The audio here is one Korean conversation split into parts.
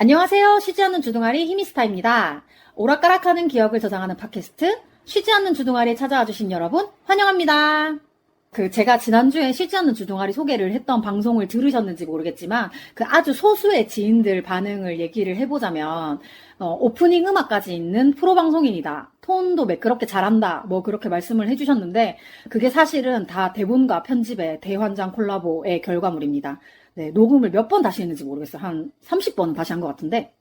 안녕하세요. 쉬지 않는 주둥아리 히미스타입니다. 오락가락하는 기억을 저장하는 팟캐스트 쉬지 않는 주둥아리에 찾아와 주신 여러분 환영합니다. 제가 지난주에 쉬지 않는 주둥아리 소개를 했던 방송을 들으셨는지 모르겠지만 아주 소수의 지인들 반응을 얘기를 해보자면 오프닝 음악까지 있는 프로 방송인이다. 톤도 매끄럽게 잘한다. 뭐 그렇게 말씀을 해주셨는데 그게 사실은 다 대본과 편집의 대환장 콜라보의 결과물입니다. 네, 녹음을 몇 번 다시 했는지 모르겠어요. 한 30번 다시 한 것 같은데.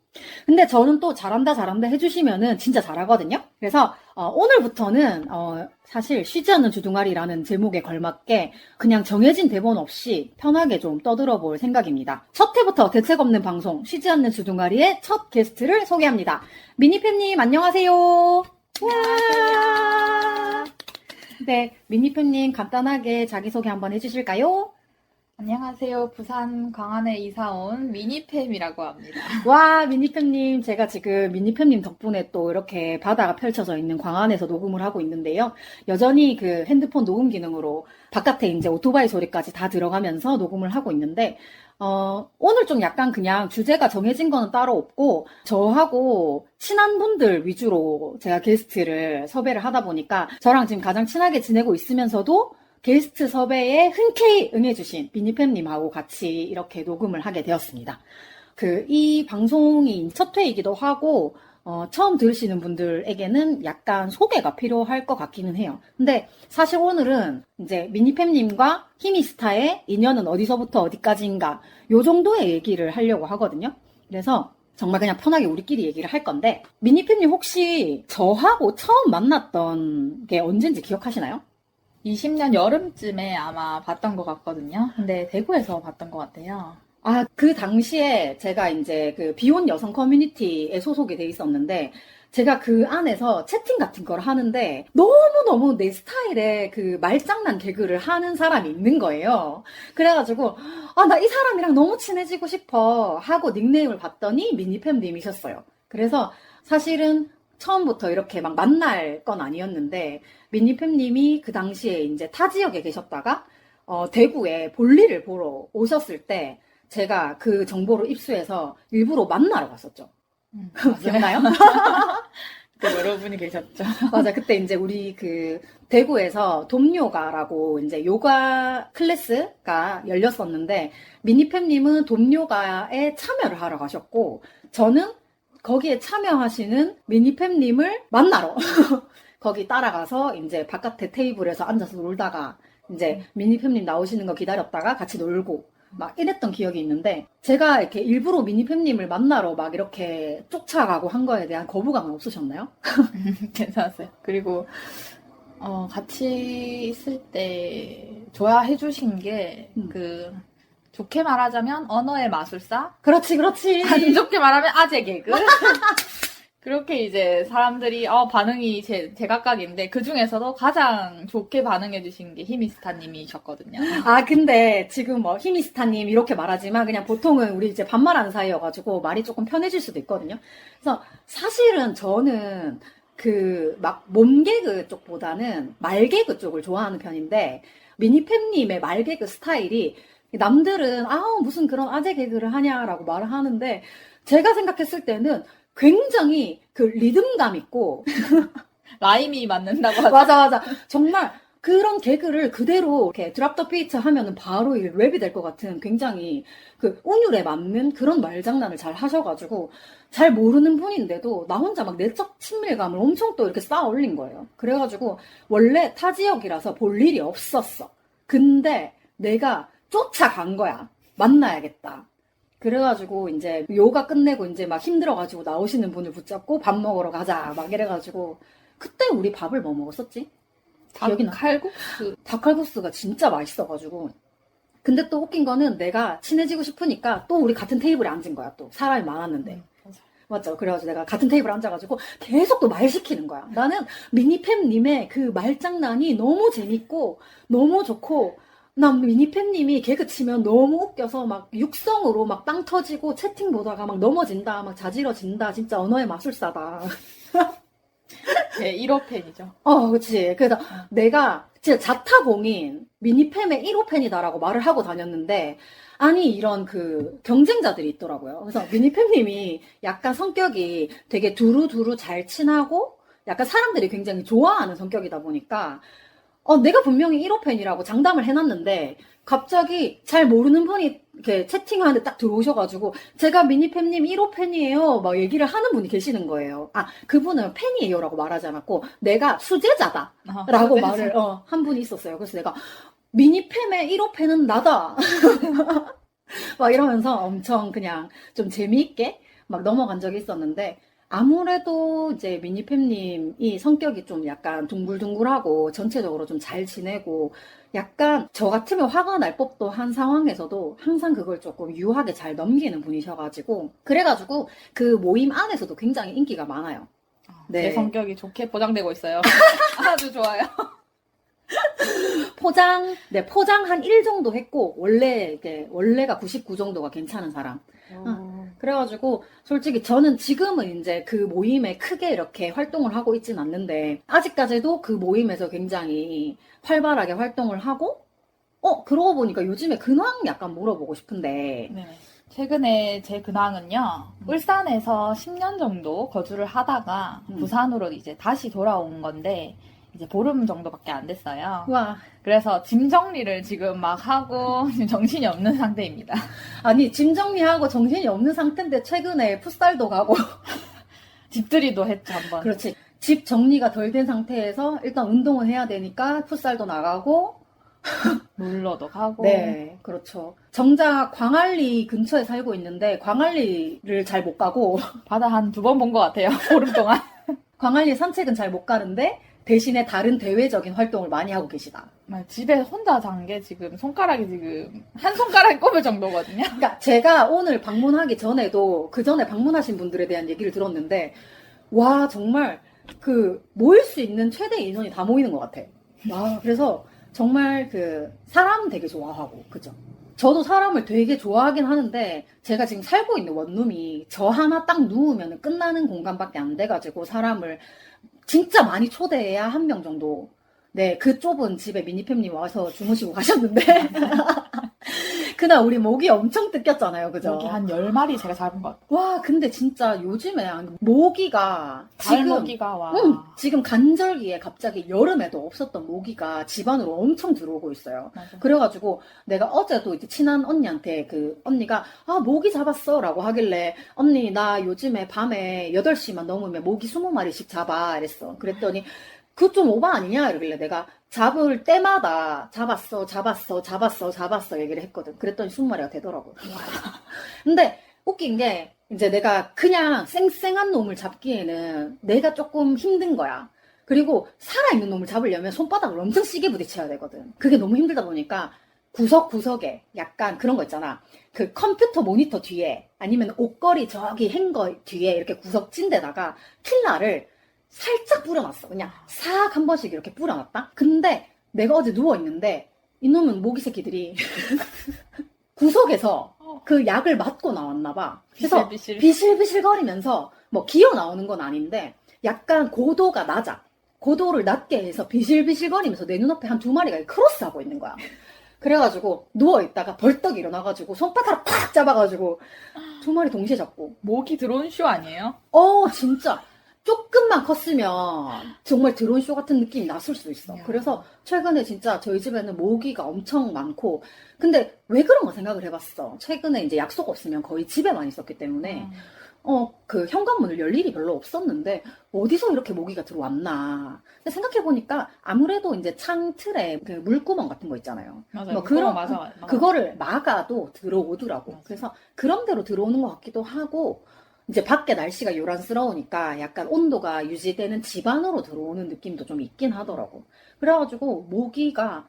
근데 저는 또 잘한다 해주시면은 진짜 잘하거든요. 그래서 오늘부터는 사실 쉬지 않는 주둥아리라는 제목에 걸맞게 그냥 정해진 대본 없이 편하게 좀 떠들어 볼 생각입니다. 첫 회부터 대책 없는 방송 쉬지 않는 주둥아리의 첫 게스트를 소개합니다. 미니팬님 안녕하세요. 안녕하세요. 네, 미니팬님 간단하게 자기소개 한번 해주실까요? 안녕하세요. 부산 광안에 이사 온 미니팸이라고 합니다. 와, 미니팸님, 제가 지금 미니팸님 덕분에 또 이렇게 바다가 펼쳐져 있는 광안에서 녹음을 하고 있는데요. 여전히 핸드폰 녹음 기능으로 바깥에 이제 오토바이 소리까지 다 들어가면서 녹음을 하고 있는데, 오늘 좀 약간 그냥 주제가 정해진 거는 따로 없고, 저하고 친한 분들 위주로 제가 게스트를 섭외를 하다 보니까, 저랑 지금 가장 친하게 지내고 있으면서도 게스트 섭외에 흔쾌히 응해주신 미니팸님하고 같이 이렇게 녹음을 하게 되었습니다. 이 방송이 첫 회이기도 하고, 처음 들으시는 분들에게는 약간 소개가 필요할 것 같기는 해요. 근데 사실 오늘은 이제 미니팸님과 히미스타의 인연은 어디서부터 어디까지인가, 요 정도의 얘기를 하려고 하거든요. 그래서 정말 그냥 편하게 우리끼리 얘기를 할 건데, 미니팸님 혹시 저하고 처음 만났던 게 언젠지 기억하시나요? 20년 여름쯤에 아마 봤던 것 같거든요. 근데 대구에서 봤던 것 같아요. 아, 그 당시에 제가 이제 비혼 여성 커뮤니티에 소속이 돼 있었는데, 제가 그 안에서 채팅 같은 걸 하는데, 너무너무 내 스타일의 말장난 개그를 하는 사람이 있는 거예요. 그래가지고, 아, 나 이 사람이랑 너무 친해지고 싶어 하고 닉네임을 봤더니 미니팸님이셨어요. 그래서 사실은 처음부터 이렇게 막 만날 건 아니었는데, 미니팸님이 그 당시에 이제 타 지역에 계셨다가, 대구에 볼일을 보러 오셨을 때, 제가 그 정보를 입수해서 일부러 만나러 갔었죠. 기억나요? 그때 여러분이 계셨죠. 맞아. 그때 이제 우리 대구에서 돔요가라고 이제 요가 클래스가 열렸었는데, 미니팸님은 돔요가에 참여를 하러 가셨고, 저는 거기에 참여하시는 미니팸님을 만나러 거기 따라가서 이제 바깥에 테이블에서 앉아서 놀다가 이제 미니팸님 나오시는 거 기다렸다가 같이 놀고 막 이랬던 기억이 있는데, 제가 이렇게 일부러 미니팸님을 만나러 막 이렇게 쫓아가고 한 거에 대한 거부감은 없으셨나요? 괜찮았어요. 그리고 같이 있을 때 좋아해 주신 게 좋게 말하자면 언어의 마술사? 그렇지. 안 좋게 말하면 아재 개그? 그렇게 이제 사람들이 반응이 제각각인데 그 중에서도 가장 좋게 반응해 주신 게 히미스타님이셨거든요. 아, 근데 지금 뭐 히미스타님 이렇게 말하지만 그냥 보통은 우리 이제 반말하는 사이여가지고 말이 조금 편해질 수도 있거든요. 그래서 사실은 저는 막 몸개그 쪽보다는 말개그 쪽을 좋아하는 편인데, 미니팸님의 말개그 스타일이 남들은 무슨 그런 아재 개그를 하냐라고 말을 하는데, 제가 생각했을 때는 굉장히 리듬감 있고 라임이 맞는다고 하죠. 맞아. 정말 그런 개그를 그대로 이렇게 드랍 더 비트 하면은 바로 이 랩이 될 것 같은 굉장히 운율에 맞는 그런 말장난을 잘 하셔가지고, 잘 모르는 분인데도 나 혼자 막 내적 친밀감을 엄청 또 이렇게 쌓아 올린 거예요. 그래가지고 원래 타 지역이라서 볼 일이 없었어. 근데 내가 쫓아간 거야. 만나야겠다. 그래가지고 이제 요가 끝내고 이제 막 힘들어가지고 나오시는 분을 붙잡고 밥 먹으러 가자 막 이래가지고, 그때 우리 밥을 뭐 먹었었지? 기억이 나. 닭칼국수. 닭칼국수가 진짜 맛있어가지고. 근데 또 웃긴 거는 내가 친해지고 싶으니까 또 우리 같은 테이블에 앉은 거야. 또 사람이 많았는데. 맞죠? 그래가지고 내가 같은 테이블에 앉아가지고 계속 또 말 시키는 거야. 나는 미니팸님의 말장난이 너무 재밌고 너무 좋고, 난 미니팬님이 개그 치면 너무 웃겨서 막 육성으로 막 빵 터지고 채팅 보다가 막 넘어진다, 막 자지러진다, 진짜 언어의 마술사다. 제 1호 팬이죠. 그치. 그래서 내가 진짜 자타공인 미니팸의 1호 팬이다라고 말을 하고 다녔는데, 아니, 이런 그 경쟁자들이 있더라고요. 그래서 미니팸님이 약간 성격이 되게 두루두루 잘 친하고 약간 사람들이 굉장히 좋아하는 성격이다 보니까 내가 분명히 1호 팬이라고 장담을 해놨는데 갑자기 잘 모르는 분이 이렇게 채팅하는데 딱 들어오셔가지고 제가 미니팸님 1호 팬이에요 막 얘기를 하는 분이 계시는 거예요. 아, 그분은 팬이에요라고 말하지 않았고 내가 수제자다 라고 수제자. 말을 한 분이 있었어요. 그래서 내가 미니팸의 1호 팬은 나다 막 이러면서 엄청 그냥 좀 재미있게 막 넘어간 적이 있었는데 아무래도 이제 미니팸님이 성격이 좀 약간 둥글둥글하고 전체적으로 좀 잘 지내고 약간 저 같으면 화가 날 법도 한 상황에서도 항상 그걸 조금 유하게 잘 넘기는 분이셔가지고 그래가지고 그 모임 안에서도 굉장히 인기가 많아요. 제 네. 성격이 좋게 포장되고 있어요. 아주 좋아요. 포장 한 1 정도 했고, 원래가 99 정도가 괜찮은 사람. 그래가지고, 솔직히 저는 지금은 이제 그 모임에 크게 이렇게 활동을 하고 있진 않는데, 아직까지도 그 모임에서 굉장히 활발하게 활동을 하고, 그러고 보니까 요즘에 근황 약간 물어보고 싶은데, 네. 최근에 제 근황은요, 울산에서 10년 정도 거주를 하다가 부산으로 이제 다시 돌아온 건데, 이제 보름 정도밖에 안 됐어요. 와, 그래서 짐 정리를 지금 막 하고 지금 정신이 없는 상태입니다. 아니, 짐 정리하고 정신이 없는 상태인데, 최근에 풋살도 가고, 집들이도 했죠, 한번. 그렇지. 집 정리가 덜 된 상태에서 일단 운동을 해야 되니까 풋살도 나가고, 놀러도 가고. 네, 그렇죠. 정작 광안리 근처에 살고 있는데 광안리를 잘 못 가고 바다 한 2번 본 것 같아요, 보름 동안. 광안리 산책은 잘 못 가는데 대신에 다른 대외적인 활동을 많이 하고 계시다. 집에 혼자 잔 게 지금 손가락이 지금 한 손가락이 꼽을 정도거든요. 그러니까 제가 오늘 방문하기 전에도 그 전에 방문하신 분들에 대한 얘기를 들었는데 와 정말 그 모일 수 있는 최대 인원이 다 모이는 것 같아. 와 그래서 정말 그 사람 되게 좋아하고 그죠? 저도 사람을 되게 좋아하긴 하는데 제가 지금 살고 있는 원룸이 저 하나 딱 누우면 끝나는 공간밖에 안 돼가지고 사람을 진짜 많이 초대해야 한 명 정도. 네, 그 좁은 집에 미니팸님 와서 주무시고 가셨는데 그날 우리 모기 엄청 뜯겼잖아요, 그죠? 여기 한 10마리 제가 잡은 것 같아요. 와, 근데 진짜 요즘에 모기가 지금 달모기가 와. 지금 간절기에 갑자기 여름에도 없었던 모기가 집 안으로 엄청 들어오고 있어요. 맞아. 그래가지고 내가 어제도 이제 친한 언니한테 그 언니가 모기 잡았어 라고 하길래 언니 나 요즘에 밤에 8시만 넘으면 모기 20마리씩 잡아 이랬어. 그랬더니 그거 좀 오바 아니냐 이러길래 내가 잡을 때마다 잡았어 얘기를 했거든. 그랬더니 20마리가 되더라고요. 근데 웃긴 게 이제 내가 그냥 쌩쌩한 놈을 잡기에는 내가 조금 힘든 거야. 그리고 살아있는 놈을 잡으려면 손바닥을 엄청 세게 부딪혀야 되거든. 그게 너무 힘들다 보니까 구석구석에 약간 그런 거 있잖아. 그 컴퓨터 모니터 뒤에 아니면 옷걸이 저기 행거 뒤에 이렇게 구석진 데다가 킬라를 살짝 뿌려놨어. 그냥 싹 한 번씩 이렇게 뿌려놨다. 근데 내가 어제 누워있는데 이놈은 모기 새끼들이 구석에서 그 약을 맞고 나왔나봐. 그래서 비실비실거리면서 뭐 기어 나오는 건 아닌데 약간 고도가 낮아. 고도를 낮게 해서 비실비실거리면서 내 눈앞에 한 2마리가 크로스하고 있는 거야. 그래가지고 누워있다가 벌떡 일어나가지고 손바닥을 팍 잡아가지고 2마리 동시에 잡고. 모기 드론 쇼 아니에요? 진짜. 조금만 컸으면 정말 드론쇼 같은 느낌이 났을 수도 있어. 야. 그래서 최근에 진짜 저희 집에는 모기가 엄청 많고 근데 왜 그런가 생각을 해봤어. 최근에 이제 약속 없으면 거의 집에만 있었기 때문에 그 현관문을 열 일이 별로 없었는데 어디서 이렇게 모기가 들어왔나. 근데 생각해보니까 아무래도 이제 창틀에 그 물구멍 같은 거 있잖아요. 맞아요. 뭐 그런 맞아. 그거를 막아도 들어오더라고. 맞아. 그래서 그런 대로 들어오는 것 같기도 하고 이제 밖에 날씨가 요란스러우니까 약간 온도가 유지되는 집 안으로 들어오는 느낌도 좀 있긴 하더라고. 그래가지고 모기가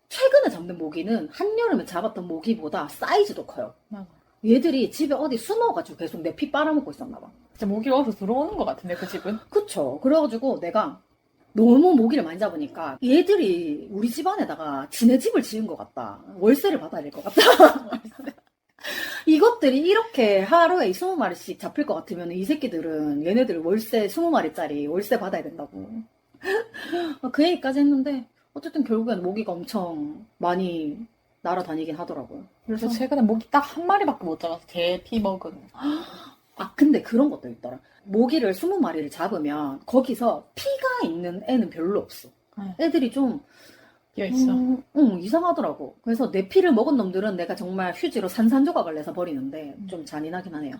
최근에 잡는 모기는 한여름에 잡았던 모기보다 사이즈도 커요. 맞아. 얘들이 집에 어디 숨어가지고 계속 내 피 빨아먹고 있었나 봐. 진짜 모기가 어디서 들어오는 것 같은데, 그 집은? 그쵸. 그래가지고 내가 너무 모기를 많이 잡으니까 얘들이 우리 집안에다가 지네 집을 지은 것 같다. 월세를 받아야 될 것 같다. 이것들이 이렇게 하루에 20마리씩 잡힐 것 같으면 이 새끼들은 얘네들 월세 20마리짜리 월세 받아야 된다고. 그 얘기까지 했는데 어쨌든 결국엔 모기가 엄청 많이 날아다니긴 하더라고요. 그래서 최근에 모기 딱 한 마리밖에 못 잡아서 개 피 먹은. 아, 근데 그런 것도 있더라. 모기를 20마리를 잡으면 거기서 피가 있는 애는 별로 없어. 네. 애들이 좀 비어있어. 이상하더라고. 그래서 내 피를 먹은 놈들은 내가 정말 휴지로 산산조각을 내서 버리는데 좀 잔인하긴 하네요.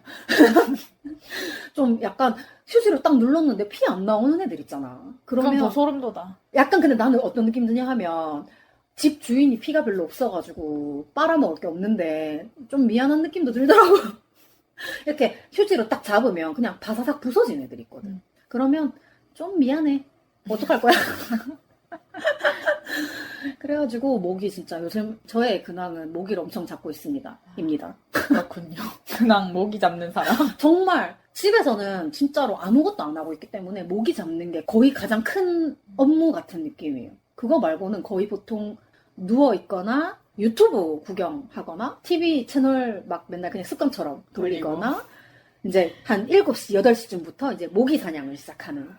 좀 약간 휴지로 딱 눌렀는데 피 안 나오는 애들 있잖아. 그럼 더 그러면 소름 돋아. 약간 근데 나는 어떤 느낌 드냐 하면 집 주인이 피가 별로 없어가지고 빨아먹을 게 없는데 좀 미안한 느낌도 들더라고. 이렇게 휴지로 딱 잡으면 그냥 바사삭 부서진 애들 있거든. 그러면 좀 미안해. 어떡할 거야? 그래가지고 모기 진짜 요즘 저의 근황은 모기를 엄청 잡고 있습니다. 입니다. 그렇군요. 그냥 모기 잡는 사람. 정말 집에서는 진짜로 아무것도 안 하고 있기 때문에 모기 잡는 게 거의 가장 큰 업무 같은 느낌이에요. 그거 말고는 거의 보통 누워 있거나 유튜브 구경하거나 TV 채널 막 맨날 그냥 습관처럼 돌리거나 이제 한 7시, 8시쯤부터 이제 모기 사냥을 시작하는.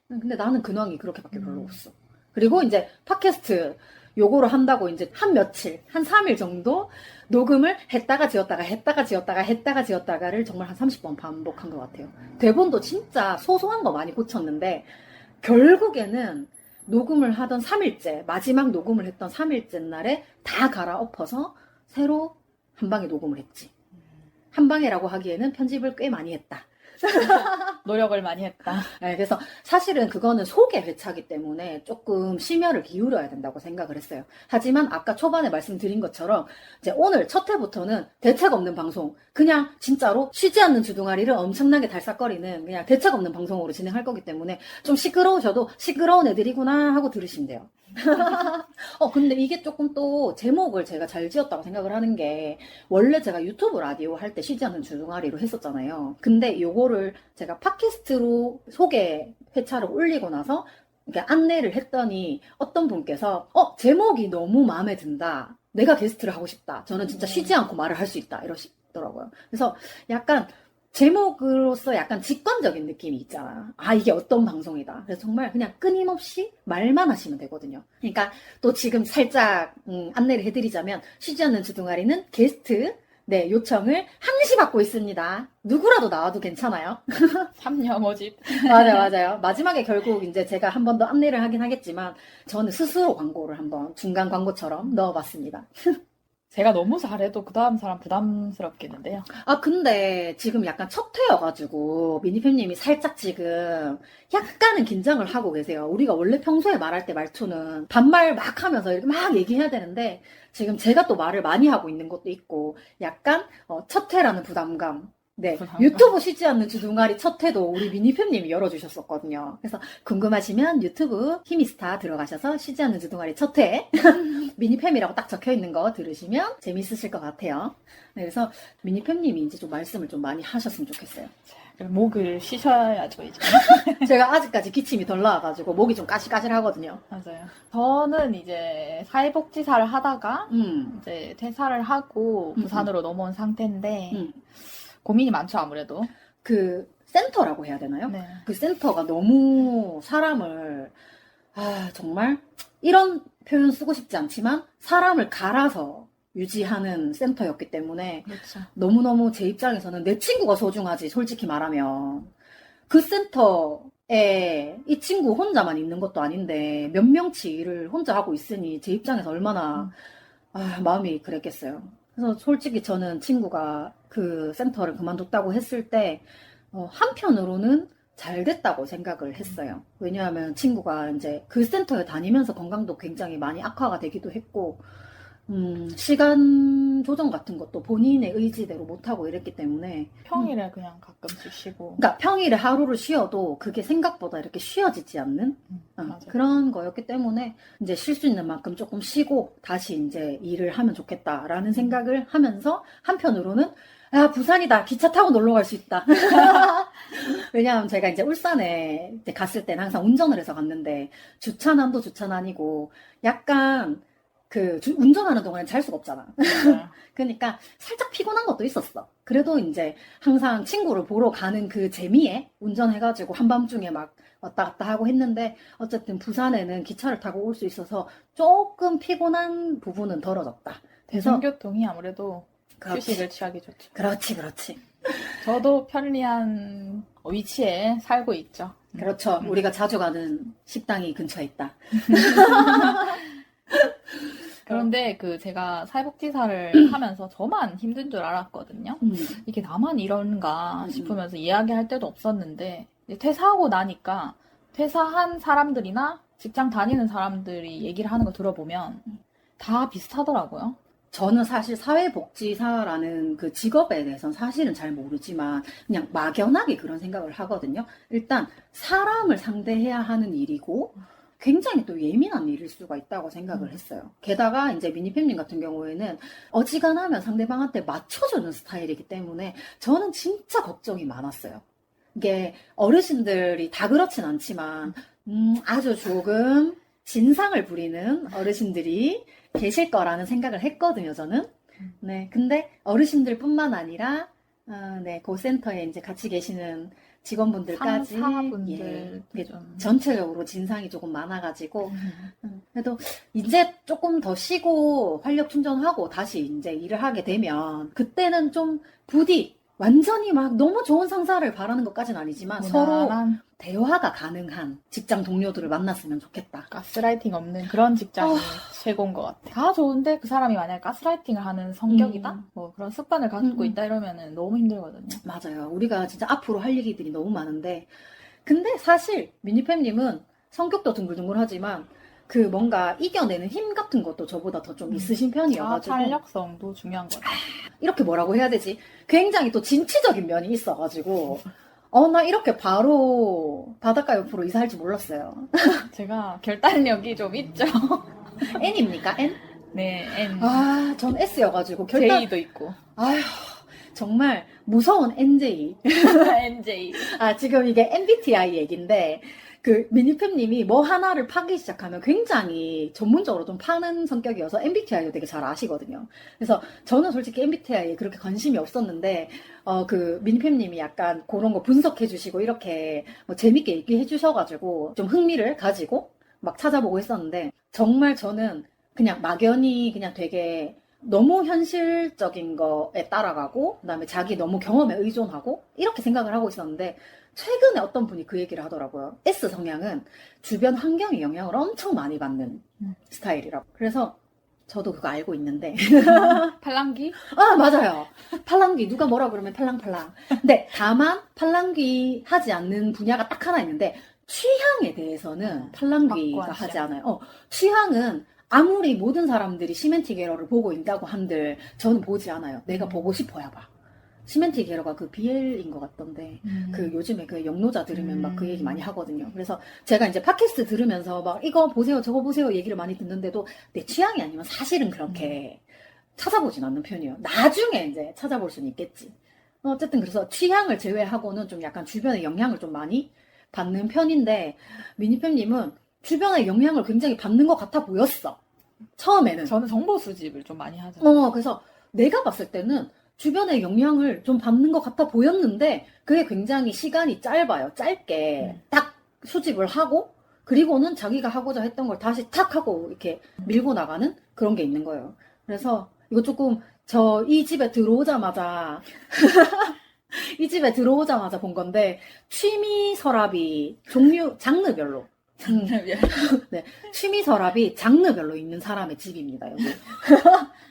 근데 나는 근황이 그렇게밖에 별로 없어. 그리고 이제 팟캐스트 요거를 한다고 이제 한 며칠, 한 3일 정도 녹음을 했다가 지웠다가 했다가 지웠다가 했다가 지웠다가를 정말 한 30번 반복한 것 같아요. 대본도 진짜 소소한 거 많이 고쳤는데 결국에는 녹음을 하던 3일째, 마지막 녹음을 했던 3일째 날에 다 갈아엎어서 새로 한 방에 녹음을 했지. 한 방에라고 하기에는 편집을 꽤 많이 했다. 노력을 많이 했다. 네, 그래서 사실은 그거는 소개 회차기 때문에 조금 심혈을 기울여야 된다고 생각을 했어요. 하지만 아까 초반에 말씀드린 것처럼 이제 오늘 첫 회부터는 대책 없는 방송, 그냥 진짜로 쉬지 않는 주둥아리를 엄청나게 달싹거리는 그냥 대책 없는 방송으로 진행할 거기 때문에 좀 시끄러우셔도 시끄러운 애들이구나 하고 들으시면 돼요. 근데 이게 조금 또 제목을 제가 잘 지었다고 생각을 하는 게 원래 제가 유튜브 라디오 할 때 쉬지 않는 주둥아리로 했었잖아요. 근데 요거를 제가 팟캐스트로 소개 회차를 올리고 나서 이렇게 안내를 했더니 어떤 분께서 제목이 너무 마음에 든다. 내가 게스트를 하고 싶다. 저는 진짜 쉬지 않고 말을 할 수 있다. 이러시더라고요. 그래서 약간 제목으로서 약간 직관적인 느낌이 있잖아. 아, 이게 어떤 방송이다. 그래서 정말 그냥 끊임없이 말만 하시면 되거든요. 그러니까 또 지금 살짝 안내를 해드리자면 쉬지 않는 주둥아리는 게스트 요청을 항시 받고 있습니다. 누구라도 나와도 괜찮아요. 참여 모집. 맞아요. 마지막에 결국 이제 제가 한 번 더 안내를 하긴 하겠지만 저는 스스로 광고를 한번 중간 광고처럼 넣어봤습니다. 제가 너무 잘해도 그 다음 사람 부담스럽겠는데요. 아, 근데 지금 약간 첫 회여가지고 미니팬님이 살짝 지금 약간은 긴장을 하고 계세요. 우리가 원래 평소에 말할 때 말투는 반말 막 하면서 이렇게 막 얘기해야 되는데 지금 제가 또 말을 많이 하고 있는 것도 있고 약간 첫 회라는 부담감. 네, 부담감. 유튜브 쉬지 않는 주둥아리 첫 회도 우리 미니팬님이 열어주셨었거든요. 그래서 궁금하시면 유튜브 히미스타 들어가셔서 쉬지 않는 주둥아리 첫 회 미니팸이라고 딱 적혀있는 거 들으시면 재밌으실 것 같아요. 네, 그래서 미니팸님이 이제 좀 말씀을 좀 많이 하셨으면 좋겠어요. 목을 쉬셔야죠, 이제. 제가 아직까지 기침이 덜 나와가지고 목이 좀 까실까실하거든요. 맞아요. 저는 이제 사회복지사를 하다가 이제 퇴사를 하고 부산으로 넘어온 상태인데 고민이 많죠, 아무래도. 그 센터라고 해야 되나요? 네. 그 센터가 너무 사람을 정말 이런 표현 쓰고 싶지 않지만 사람을 갈아서 유지하는 센터였기 때문에 그렇죠. 너무너무 제 입장에서는 내 친구가 소중하지, 솔직히 말하면. 그 센터에 이 친구 혼자만 있는 것도 아닌데 몇 명치 일을 혼자 하고 있으니 제 입장에서 얼마나 마음이 그랬겠어요. 그래서 솔직히 저는 친구가 그 센터를 그만뒀다고 했을 때 한편으로는 잘 됐다고 생각을 했어요. 왜냐하면 친구가 이제 그 센터에 다니면서 건강도 굉장히 많이 악화가 되기도 했고 시간 조정 같은 것도 본인의 의지대로 못하고 이랬기 때문에 평일에 그냥 가끔씩 쉬고. 그러니까 평일에 하루를 쉬어도 그게 생각보다 이렇게 쉬어지지 않는 그런 거였기 때문에 이제 쉴 수 있는 만큼 조금 쉬고 다시 이제 일을 하면 좋겠다라는 생각을 하면서 한편으로는 부산이다. 기차 타고 놀러 갈 수 있다. 왜냐하면 제가 이제 울산에 이제 갔을 때는 항상 운전을 해서 갔는데 주차난도 주차난이고 약간 운전하는 동안엔 잘 수가 없잖아. 맞아요. 그러니까 살짝 피곤한 것도 있었어. 그래도 이제 항상 친구를 보러 가는 그 재미에 운전해가지고 한밤중에 막 왔다 갔다 하고 했는데 어쨌든 부산에는 기차를 타고 올 수 있어서 조금 피곤한 부분은 덜어졌다. 그래서 대중교통이 아무래도 그렇지. 휴식을 취하기 좋죠. 그렇지. 저도 편리한 위치에 살고 있죠. 그렇죠. 우리가 자주 가는 식당이 근처에 있다. 그런데 제가 사회복지사를 하면서 저만 힘든 줄 알았거든요. 이게 나만 이런가 싶으면서 이야기할 때도 없었는데 이제 퇴사하고 나니까 퇴사한 사람들이나 직장 다니는 사람들이 얘기를 하는 거 들어보면 다 비슷하더라고요. 저는 사실 사회복지사라는 그 직업에 대해서는 사실은 잘 모르지만 그냥 막연하게 그런 생각을 하거든요. 일단 사람을 상대해야 하는 일이고 굉장히 또 예민한 일일 수가 있다고 생각을 했어요. 게다가 이제 미니팸님 같은 경우에는 어지간하면 상대방한테 맞춰주는 스타일이기 때문에 저는 진짜 걱정이 많았어요. 이게 어르신들이 다 그렇진 않지만 아주 조금 진상을 부리는 어르신들이 계실 거라는 생각을 했거든요, 저는. 네, 근데 어르신들뿐만 아니라 네, 그 센터에 이제 같이 계시는 직원분들까지 상사분들 예, 좀 전체적으로 진상이 조금 많아가지고 그래도 이제 조금 더 쉬고 활력 충전하고 다시 이제 일을 하게 되면 그때는 좀 부디 완전히 막 너무 좋은 상사를 바라는 것까지는 아니지만 서로 무난한 대화가 가능한 직장 동료들을 만났으면 좋겠다. 가스라이팅 없는 그런 직장이 최고인 것 같아. 다 좋은데 그 사람이 만약에 가스라이팅을 하는 성격이다? 뭐 그런 습관을 갖고 있다 이러면은 너무 힘들거든요. 맞아요. 우리가 진짜 앞으로 할 얘기들이 너무 많은데 근데 사실 미니팸님은 성격도 둥글둥글하지만 그 뭔가 이겨내는 힘 같은 것도 저보다 더 좀 있으신 편이어가지고 탄력성도 중요한 것 같아요. 이렇게 뭐라고 해야 되지? 굉장히 또 진취적인 면이 있어가지고 나 이렇게 바로 바닷가 옆으로 이사할 줄 몰랐어요. 제가 결단력이 좀 있죠. N입니까? N? 네, N. 전 S여가지고 J도 있고. 아휴, 정말 무서운 NJ. NJ. 지금 이게 MBTI 얘기인데, 그 미니팸님이 뭐 하나를 파기 시작하면 굉장히 전문적으로 좀 파는 성격이어서 MBTI도 되게 잘 아시거든요. 그래서 저는 솔직히 MBTI에 그렇게 관심이 없었는데, 그 미니팸님이 약간 그런 거 분석해 주시고 이렇게 뭐 재밌게 얘기해 주셔가지고 좀 흥미를 가지고 막 찾아보고 했었는데, 정말 저는 그냥 막연히 그냥 되게 너무 현실적인 거에 따라가고 그다음에 자기 너무 경험에 의존하고 이렇게 생각을 하고 있었는데 최근에 어떤 분이 그 얘기를 하더라고요. S 성향은 주변 환경의 영향을 엄청 많이 받는 스타일이라고. 그래서 저도 그거 알고 있는데 팔랑귀? 맞아요. 팔랑귀 누가 뭐라 그러면 팔랑팔랑. 근데 다만 팔랑귀 하지 않는 분야가 딱 하나 있는데 취향에 대해서는 팔랑귀가 하지 않아요. 취향은 아무리 모든 사람들이 시멘티게러를 보고 있다고 한들 저는 보지 않아요. 내가 보고 싶어야 봐. 시멘티게러가 그 BL인 것 같던데 그 요즘에 그 영노자 들으면 막 그 얘기 많이 하거든요. 그래서 제가 이제 팟캐스트 들으면서 막 이거 보세요 저거 보세요 얘기를 많이 듣는데도 내 취향이 아니면 사실은 그렇게 찾아보진 않는 편이에요. 나중에 이제 찾아볼 수는 있겠지. 어쨌든 그래서 취향을 제외하고는 좀 약간 주변의 영향을 좀 많이 받는 편인데 미니팸님은 주변의 영향을 굉장히 받는 것 같아 보였어. 처음에는. 저는 정보 수집을 좀 많이 하죠. 그래서 내가 봤을 때는 주변의 영향을 좀 받는 것 같아 보였는데 그게 굉장히 시간이 짧아요. 짧게 딱 수집을 하고 그리고는 자기가 하고자 했던 걸 다시 탁 하고 이렇게 밀고 나가는 그런 게 있는 거예요. 그래서 이거 조금 이 집에 들어오자마자 본 건데 취미 서랍이 장르별로 네, 취미 서랍이 장르별로 있는 사람의 집입니다, 여기.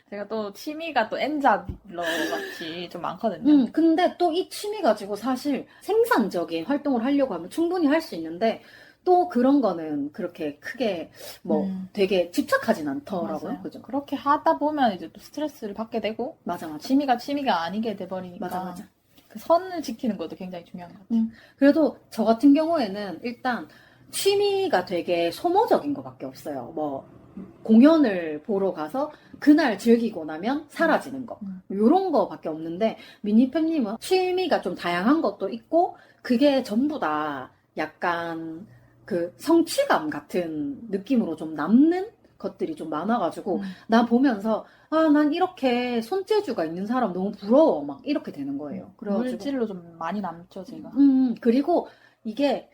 제가 또 취미가 또 N자러 같이 좀 많거든요. 근데 또 이 취미 가지고 사실 생산적인 활동을 하려고 하면 충분히 할 수 있는데 또 그런 거는 그렇게 크게 뭐 되게 집착하진 않더라고요. 맞아요. 그죠? 그렇게 하다 보면 이제 또 스트레스를 받게 되고 맞아. 취미가 아니게 돼버리니까 맞아. 그 선을 지키는 것도 굉장히 중요한 것 같아요. 그래도 저 같은 경우에는 일단 취미가 되게 소모적인 것밖에 없어요. 뭐 공연을 보러 가서 그날 즐기고 나면 사라지는 거 이런 거밖에 없는데 미니팸님은 취미가 좀 다양한 것도 있고 그게 전부 다 약간 그 성취감 같은 느낌으로 좀 남는 것들이 좀 많아가지고 나 보면서 아, 난 이렇게 손재주가 있는 사람 너무 부러워 막 이렇게 되는 거예요. 그래가지고 물질로 좀 많이 남죠, 제가. 그리고 이게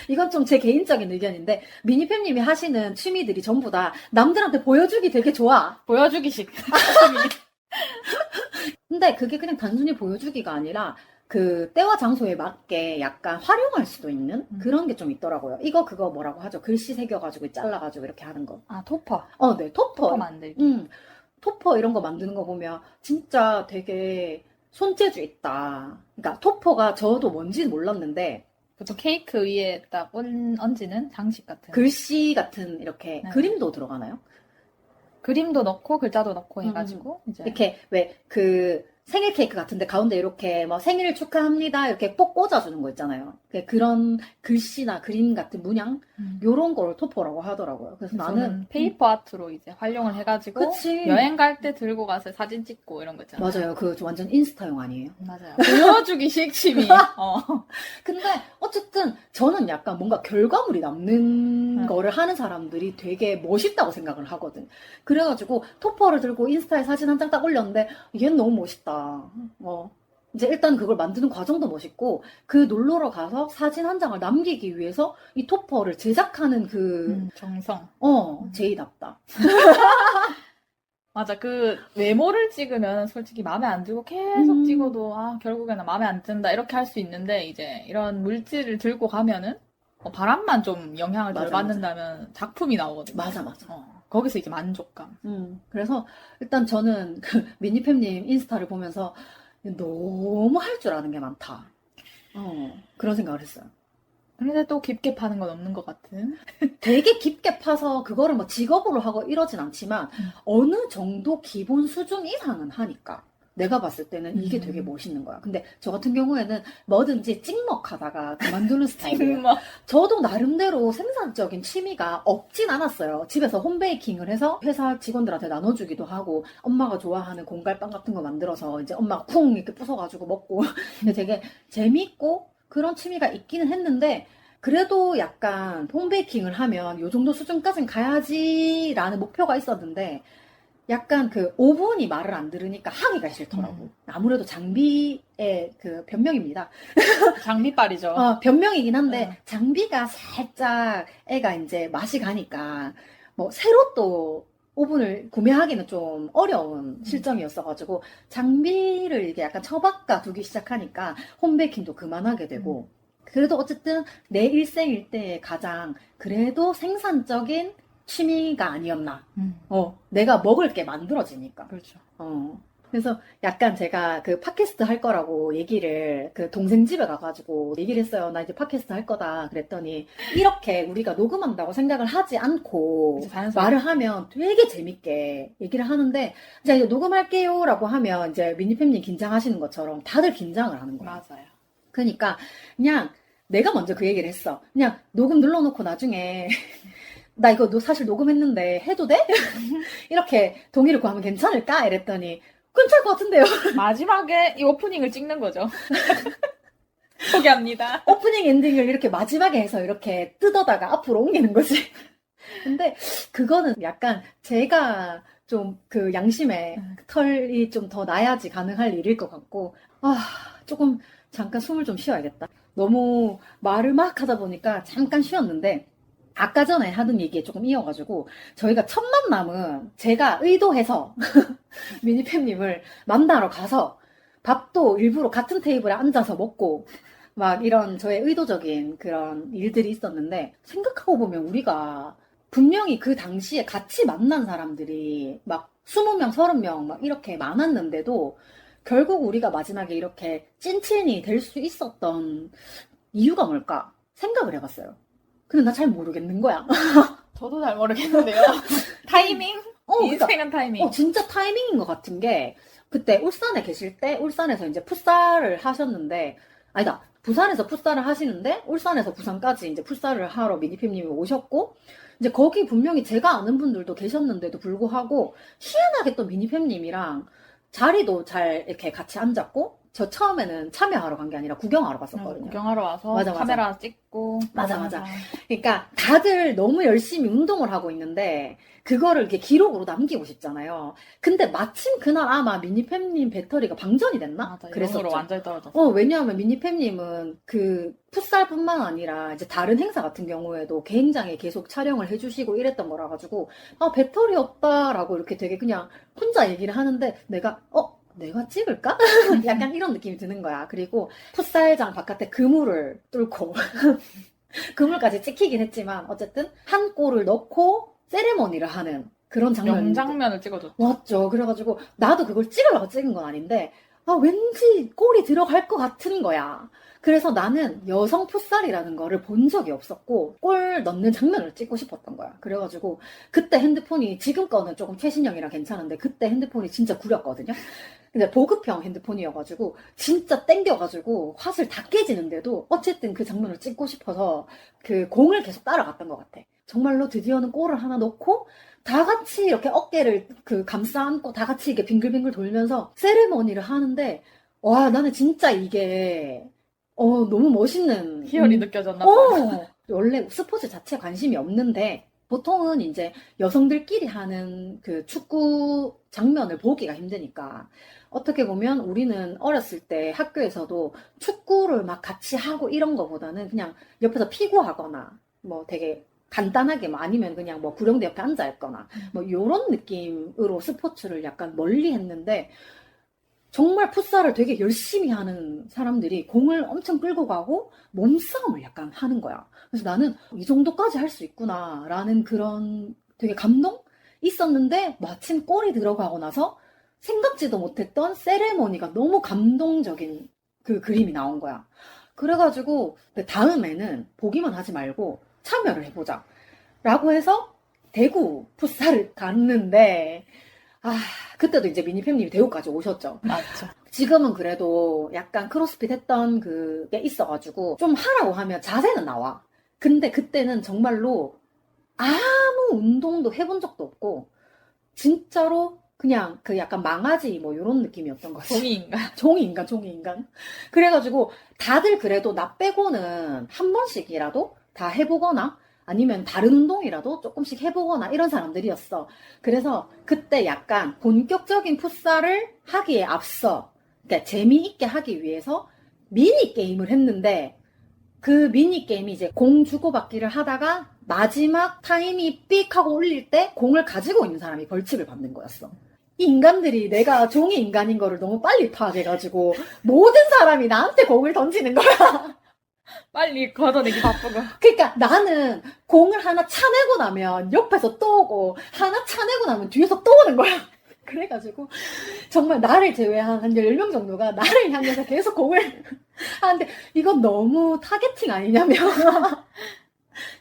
이건 좀 제 개인적인 의견인데 미니팸님이 하시는 취미들이 전부 다 남들한테 보여주기 되게 좋아. 보여주기식. 근데 그게 그냥 단순히 보여주기가 아니라 그 때와 장소에 맞게 약간 활용할 수도 있는 그런 게 좀 있더라고요. 이거 그거 뭐라고 하죠? 글씨 새겨가지고 잘라가지고 이렇게 하는 거. 아, 토퍼. 네, 토퍼. 토퍼 만들기. 토퍼 이런 거 만드는 거 보면 진짜 되게 손재주 있다. 그러니까 토퍼가 저도 뭔지는 몰랐는데 보통 케이크 위에 딱 얹는 장식 같은. 글씨 같은 이렇게 네. 그림도 들어가나요? 그림도 넣고 글자도 넣고 해가지고 이제 이렇게 왜 그 생일 케이크 같은데 가운데 이렇게 뭐 생일 축하합니다 이렇게 꼭 꽂아주는 거 있잖아요. 그런 글씨나 그림 같은 문양 요런 걸 토퍼라고 하더라고요. 그래서 나는 페이퍼 아트로 이제 활용을 해가지고 그치. 여행 갈 때 들고 가서 사진 찍고 이런 거 있잖아요. 맞아요. 그 완전 인스타용 아니에요? 맞아요. 보여주기식 취미. 근데 어쨌든 저는 약간 뭔가 결과물이 남는 거를 하는 사람들이 되게 멋있다고 생각을 하거든. 그래가지고 토퍼를 들고 인스타에 사진 한 장 딱 올렸는데 얘는 너무 멋있다. 이제 일단 그걸 만드는 과정도 멋있고 그 놀러러 가서 사진 한 장을 남기기 위해서 이 토퍼를 제작하는 그 정성. 제이답다. 맞아. 그 메모를 찍으면 솔직히 마음에 안 들고 계속 찍어도 결국에는 마음에 안 든다 이렇게 할 수 있는데 이제 이런 물질을 들고 가면은 바람만 좀 영향을 덜 맞아, 받는다면 작품이 나오거든요. 맞아. 거기서 이제 만족감. 그래서 일단 저는 그 미니팸님 인스타를 보면서 너무 할 줄 아는 게 많다. 그런 생각을 했어요. 근데 또 깊게 파는 건 없는 것 같은. 되게 깊게 파서 그거를 뭐 직업으로 하고 이러진 않지만 어느 정도 기본 수준 이상은 하니까 내가 봤을 때는 이게 되게 멋있는 거야. 근데 저 같은 경우에는 뭐든지 찍먹하다가 그만두는 스타일이에요. 찍먹. 저도 나름대로 생산적인 취미가 없진 않았어요. 집에서 홈베이킹을 해서 회사 직원들한테 나눠주기도 하고 엄마가 좋아하는 공갈빵 같은 거 만들어서 이제 엄마가 쿵 이렇게 부숴가지고 먹고 근데 되게 재밌고 그런 취미가 있기는 했는데 그래도 약간 홈베이킹을 하면 요 정도 수준까지는 가야지라는 목표가 있었는데 약간 그 오븐이 말을 안 들으니까 하기가 싫더라고. 아무래도 장비의 그 변명입니다. 장비빨이죠. 변명이긴 한데 장비가 살짝 애가 이제 맛이 가니까 뭐 새로 또 오븐을 구매하기는 좀 어려운 실정이었어가지고 장비를 이게 약간 처박아 두기 시작하니까 홈베이킹도 그만하게 되고 그래도 어쨌든 내 일생일대에 가장 그래도 생산적인 취미가 아니었나. 내가 먹을 게 만들어지니까. 그렇죠. 그래서 약간 제가 그 팟캐스트 할 거라고 얘기를 그 동생 집에 가가지고 얘기를 했어요. 나 이제 팟캐스트 할 거다. 그랬더니 이렇게 우리가 녹음한다고 생각을 하지 않고 말을 하면 되게 재밌게 얘기를 하는데 이제 녹음할게요 라고 하면 이제 미니팸님 긴장하시는 것처럼 다들 긴장을 하는 거예요. 맞아요. 그러니까 그냥 내가 먼저 그 얘기를 했어. 그냥 녹음 눌러놓고 나중에 나 이거 사실 녹음했는데 해도 돼? 이렇게 동의를 구하면 괜찮을까? 이랬더니 괜찮을 것 같은데요. 마지막에 이 오프닝을 찍는 거죠. 소개합니다. 오프닝 엔딩을 이렇게 마지막에 해서 이렇게 뜯어다가 앞으로 옮기는 거지. 근데 그거는 약간 제가 좀 그 양심에 털이 좀 더 나야지 가능할 일일 것 같고 조금 잠깐 숨을 좀 쉬어야겠다. 너무 말을 막 하다 보니까 잠깐 쉬었는데 아까 전에 하던 얘기에 조금 이어가지고 저희가 첫 만남은 제가 의도해서 미니팸님을 만나러 가서 밥도 일부러 같은 테이블에 앉아서 먹고 막 이런 저의 의도적인 그런 일들이 있었는데 생각하고 보면 우리가 분명히 그 당시에 같이 만난 사람들이 막 20명, 30명 막 이렇게 많았는데도 결국 우리가 마지막에 이렇게 찐친이 될 수 있었던 이유가 뭘까 생각을 해봤어요. 근데 나 잘 모르겠는 거야. 저도 잘 모르겠는데요. 타이밍? 인생은 타이밍. 진짜 타이밍인 것 같은 게 그때 울산에 계실 때 울산에서 이제 풋살을 하셨는데 아니다. 부산에서 풋살을 하시는데 울산에서 부산까지 이제 풋살을 하러 미니팸님이 오셨고 이제 거기 분명히 제가 아는 분들도 계셨는데도 불구하고 희한하게 또 미니팸님이랑 자리도 잘 이렇게 같이 앉았고 저 처음에는 참여하러 간 게 아니라 구경하러 갔었거든요. 구경하러 와서 맞아, 맞아. 카메라 찍고. 맞아. 그러니까 다들 너무 열심히 운동을 하고 있는데 그거를 이렇게 기록으로 남기고 싶잖아요. 근데 마침 그날 아마 미니팸님 배터리가 방전이 됐나? 맞아. 그랬었죠. 영으로 완전히 떨어졌어. 왜냐하면 미니팸님은 그 풋살뿐만 아니라 이제 다른 행사 같은 경우에도 개행장에 계속 촬영을 해주시고 이랬던 거라 가지고 배터리 없다라고 이렇게 되게 그냥 혼자 얘기를 하는데 내가 찍을까? 약간 이런 느낌이 드는 거야. 그리고 풋살장 바깥에 그물을 뚫고 그물까지 찍히긴 했지만 어쨌든 한 골을 넣고 세레머니를 하는 그런 장면이 명장면을 찍어줬죠. 맞죠. 그래가지고 나도 그걸 찍으려고 찍은 건 아닌데 왠지 골이 들어갈 것 같은 거야. 그래서 나는 여성 풋살이라는 거를 본 적이 없었고 골 넣는 장면을 찍고 싶었던 거야. 그래가지고 그때 핸드폰이 지금 거는 조금 최신형이라 괜찮은데 그때 핸드폰이 진짜 구렸거든요. 근데 보급형 핸드폰이어가지고 진짜 땡겨가지고 화질 다 깨지는데도 어쨌든 그 장면을 찍고 싶어서 그 공을 계속 따라갔던 것 같아. 정말로 드디어는 골을 하나 넣고 다 같이 이렇게 어깨를 감싸 안고 다 같이 이렇게 빙글빙글 돌면서 세레머니를 하는데 와 나는 진짜 이게 너무 멋있는 희열이 느껴졌나 봐. 원래 스포츠 자체에 관심이 없는데 보통은 이제 여성들끼리 하는 그 축구 장면을 보기가 힘드니까 어떻게 보면 우리는 어렸을 때 학교에서도 축구를 막 같이 하고 이런 거보다는 그냥 옆에서 피구하거나 뭐 되게 간단하게 뭐 아니면 그냥 뭐 구령대 옆에 앉아 있거나 뭐 요런 느낌으로 스포츠를 약간 멀리 했는데 정말 풋살을 되게 열심히 하는 사람들이 공을 엄청 끌고 가고 몸싸움을 약간 하는 거야. 그래서 나는 이 정도까지 할 수 있구나 라는 그런 되게 감동? 있었는데 마침 골이 들어가고 나서 생각지도 못했던 세레머니가 너무 감동적인 그 그림이 나온 거야. 그래가지고 다음에는 보기만 하지 말고 참여를 해보자 라고 해서 대구 풋살을 갔는데 그때도 이제 미니팸님이 대구까지 오셨죠. 맞죠. 지금은 그래도 약간 크로스핏 했던 그게 있어가지고 좀 하라고 하면 자세는 나와. 근데 그때는 정말로 아무 운동도 해본 적도 없고 진짜로 그냥 그 약간 망아지 뭐 이런 느낌이었던 거지. 종이인간. 그래가지고 다들 그래도 나 빼고는 한 번씩이라도 다 해보거나 아니면 다른 운동이라도 조금씩 해보거나 이런 사람들이었어. 그래서 그때 약간 본격적인 풋살을 하기에 앞서 그러니까 재미있게 하기 위해서 미니게임을 했는데 그 미니게임이 이제 공 주고받기를 하다가 마지막 타임이 삑 하고 울릴 때 공을 가지고 있는 사람이 벌칙을 받는 거였어. 이 인간들이 내가 종이 인간인 거를 너무 빨리 파악해가지고 모든 사람이 나한테 공을 던지는 거야. 빨리 걷어내기 바쁘고. 그러니까 나는 공을 하나 차내고 나면 옆에서 또 오고 하나 차내고 나면 뒤에서 또 오는 거야. 그래가지고 정말 나를 제외한 한 10명 정도가 나를 향해서 계속 공을 하는데 이건 너무 타겟팅 아니냐며.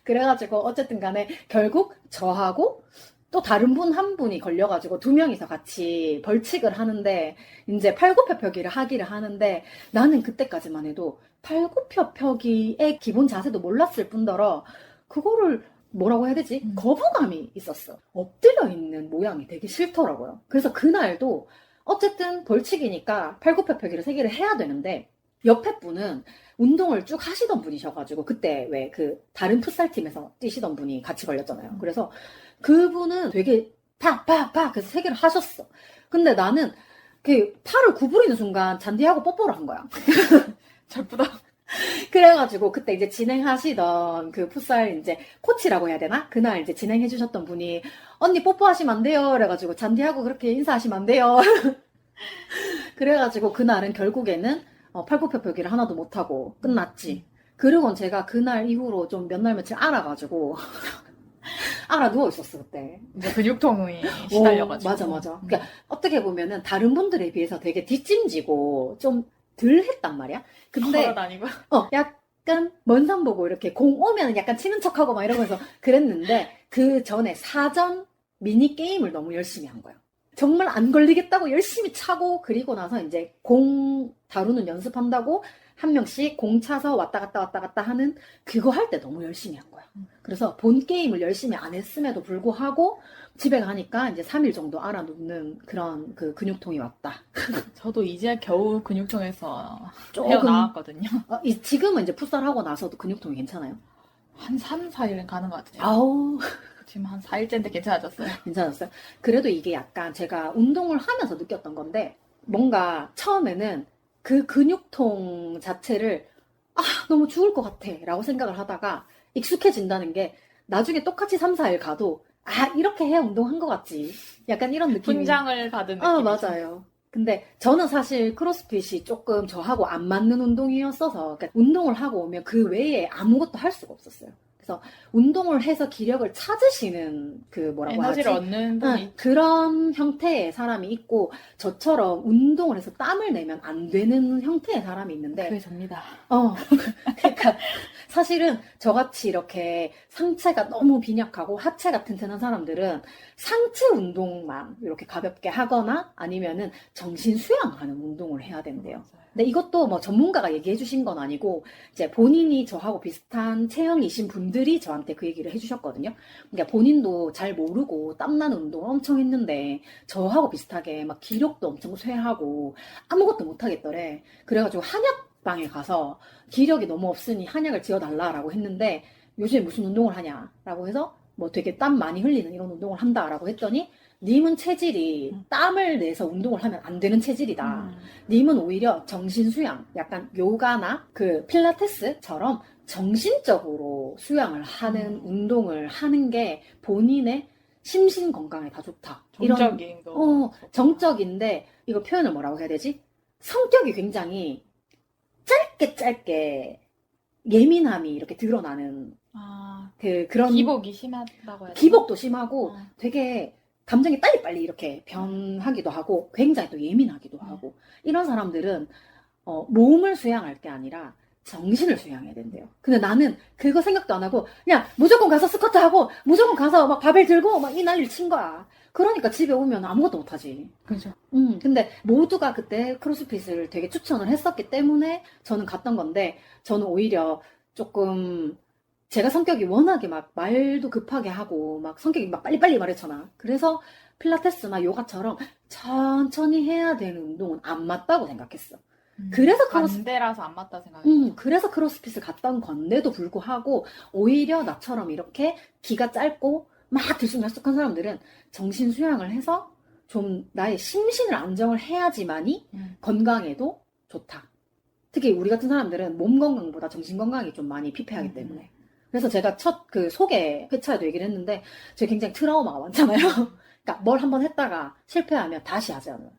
그래가지고 어쨌든 간에 결국 저하고 또 다른 분 한 분이 걸려가지고 2명이서 같이 벌칙을 하는데 이제 팔굽혀펴기를 하기를 하는데 나는 그때까지만 해도 팔굽혀펴기의 기본 자세도 몰랐을 뿐더러 그거를 뭐라고 해야 되지? 거부감이 있었어. 엎드려 있는 모양이 되게 싫더라고요. 그래서 그날도 어쨌든 벌칙이니까 팔굽혀펴기를 3개를 해야 되는데 옆에 분은 운동을 쭉 하시던 분이셔가지고 그때 왜 그 다른 풋살팀에서 뛰시던 분이 같이 걸렸잖아요. 그래서 그분은 되게 팍팍팍 그래서 3개를 하셨어. 근데 나는 그 팔을 구부리는 순간 잔디하고 뽀뽀를 한 거야. 잘쁘다. 그래가지고 그때 이제 진행하시던 그 풋살 이제 코치라고 해야 되나? 그날 이제 진행해주셨던 분이 언니 뽀뽀하시면 안 돼요. 그래가지고 잔디하고 그렇게 인사하시면 안 돼요. 그래가지고 그날은 결국에는 팔굽혀펴기를 하나도 못하고 끝났지. 그리고 제가 그날 이후로 좀 몇 날 며칠 알아가지고 알아 누워 있었어 그때. 이제 근육통이 시달려가지고. 맞아. 그러니까 어떻게 보면은 다른 분들에 비해서 되게 뒷짐지고 좀 덜 했단 말이야. 근데 걸어다니고. 약간 먼 산 보고 이렇게 공 오면 약간 치는 척하고 막 이러면서 그랬는데 그 전에 사전 미니 게임을 너무 열심히 한 거야. 정말 안 걸리겠다고 열심히 차고 그리고 나서 이제 공 다루는 연습한다고 한 명씩 공 차서 왔다 갔다 하는 그거 할 때 너무 열심히 한 거야. 그래서 본 게임을 열심히 안 했음에도 불구하고 집에 가니까 이제 3일 정도 알아눕는 그런 그 근육통이 왔다. 저도 이제 겨우 근육통에서 조금 헤어나왔거든요. 지금은 이제 풋살하고 나서도 근육통이 괜찮아요? 한 3, 4일은 가는 것 같아요. 아우, 지금 한 4일째인데 괜찮아졌어요. 괜찮았어요. 그래도 이게 약간 제가 운동을 하면서 느꼈던 건데 뭔가 처음에는 그 근육통 자체를 너무 죽을 것 같아 라고 생각을 하다가 익숙해진다는 게 나중에 똑같이 3, 4일 가도 이렇게 해야 운동한 것 같지. 약간 이런 느낌이. 분장을 받은 느낌. 맞아요. 근데 저는 사실 크로스핏이 조금 저하고 안 맞는 운동이었어서 그러니까 운동을 하고 오면 그 외에 아무것도 할 수가 없었어요. 그래서 운동을 해서 기력을 찾으시는 그 뭐라고 에너지를 하지? 얻는 분이 그런 형태의 사람이 있고 저처럼 운동을 해서 땀을 내면 안 되는 형태의 사람이 있는데 그게 접니다. 그러니까 사실은 저같이 이렇게 상체가 너무 빈약하고 하체가 튼튼한 사람들은 상체 운동만 이렇게 가볍게 하거나 아니면은 정신 수양하는 운동을 해야 된대요. 근데 이것도 뭐 전문가가 얘기해 주신 건 아니고 이제 본인이 저하고 비슷한 체형이신 분들이 저한테 그 얘기를 해주셨거든요. 그러니까 본인도 잘 모르고 땀나는 운동을 엄청 했는데 저하고 비슷하게 막 기력도 엄청 쇠하고 아무것도 못 하겠더래. 그래가지고 한약방에 가서 기력이 너무 없으니 한약을 지어달라라고 했는데 요즘에 무슨 운동을 하냐라고 해서 뭐 되게 땀 많이 흘리는 이런 운동을 한다라고 했더니 님은 체질이 땀을 내서 운동을 하면 안 되는 체질이다. 님은 오히려 정신수양, 약간 요가나 그 필라테스처럼 정신적으로 수양을 하는 운동을 하는 게 본인의 심신 건강에 다 좋다. 정적인 거. 정적인데 이거 표현을 뭐라고 해야 되지? 성격이 굉장히 짧게 예민함이 이렇게 드러나는 그런 기복이 심하다고 해야 되나? 기복도 심하고 되게 감정이 빨리빨리 이렇게 변하기도 하고 굉장히 또 예민하기도 하고 이런 사람들은 몸을 수양할 게 아니라 정신을 수양해야 된대요. 근데 나는 그거 생각도 안 하고 그냥 무조건 가서 스쿼트 하고 무조건 가서 막 바벨 들고 막 이 난리를 친 거야. 그러니까 집에 오면 아무것도 못하지. 그죠. 근데 모두가 그때 크로스핏을 되게 추천을 했었기 때문에 저는 갔던 건데 저는 오히려 조금 제가 성격이 워낙에 막 말도 급하게 하고 막 성격이 막 빨리빨리 말했잖아. 그래서 필라테스나 요가처럼 천천히 해야 되는 운동은 안 맞다고 생각했어. 그래서 반대라서 안 맞다 생각했어. 그래서 크로스핏을 갔던 건데도 불구하고 오히려 나처럼 이렇게 기가 짧고 막 들쑥날쑥한 사람들은 정신 수양을 해서 좀 나의 심신을 안정을 해야지만이 건강에도 좋다. 특히 우리 같은 사람들은 몸 건강보다 정신 건강이 좀 많이 피폐하기 때문에. 그래서 제가 첫 그 소개 회차에도 얘기를 했는데 제가 굉장히 트라우마가 많잖아요. 그러니까 뭘 한번 했다가 실패하면 다시 하잖아요.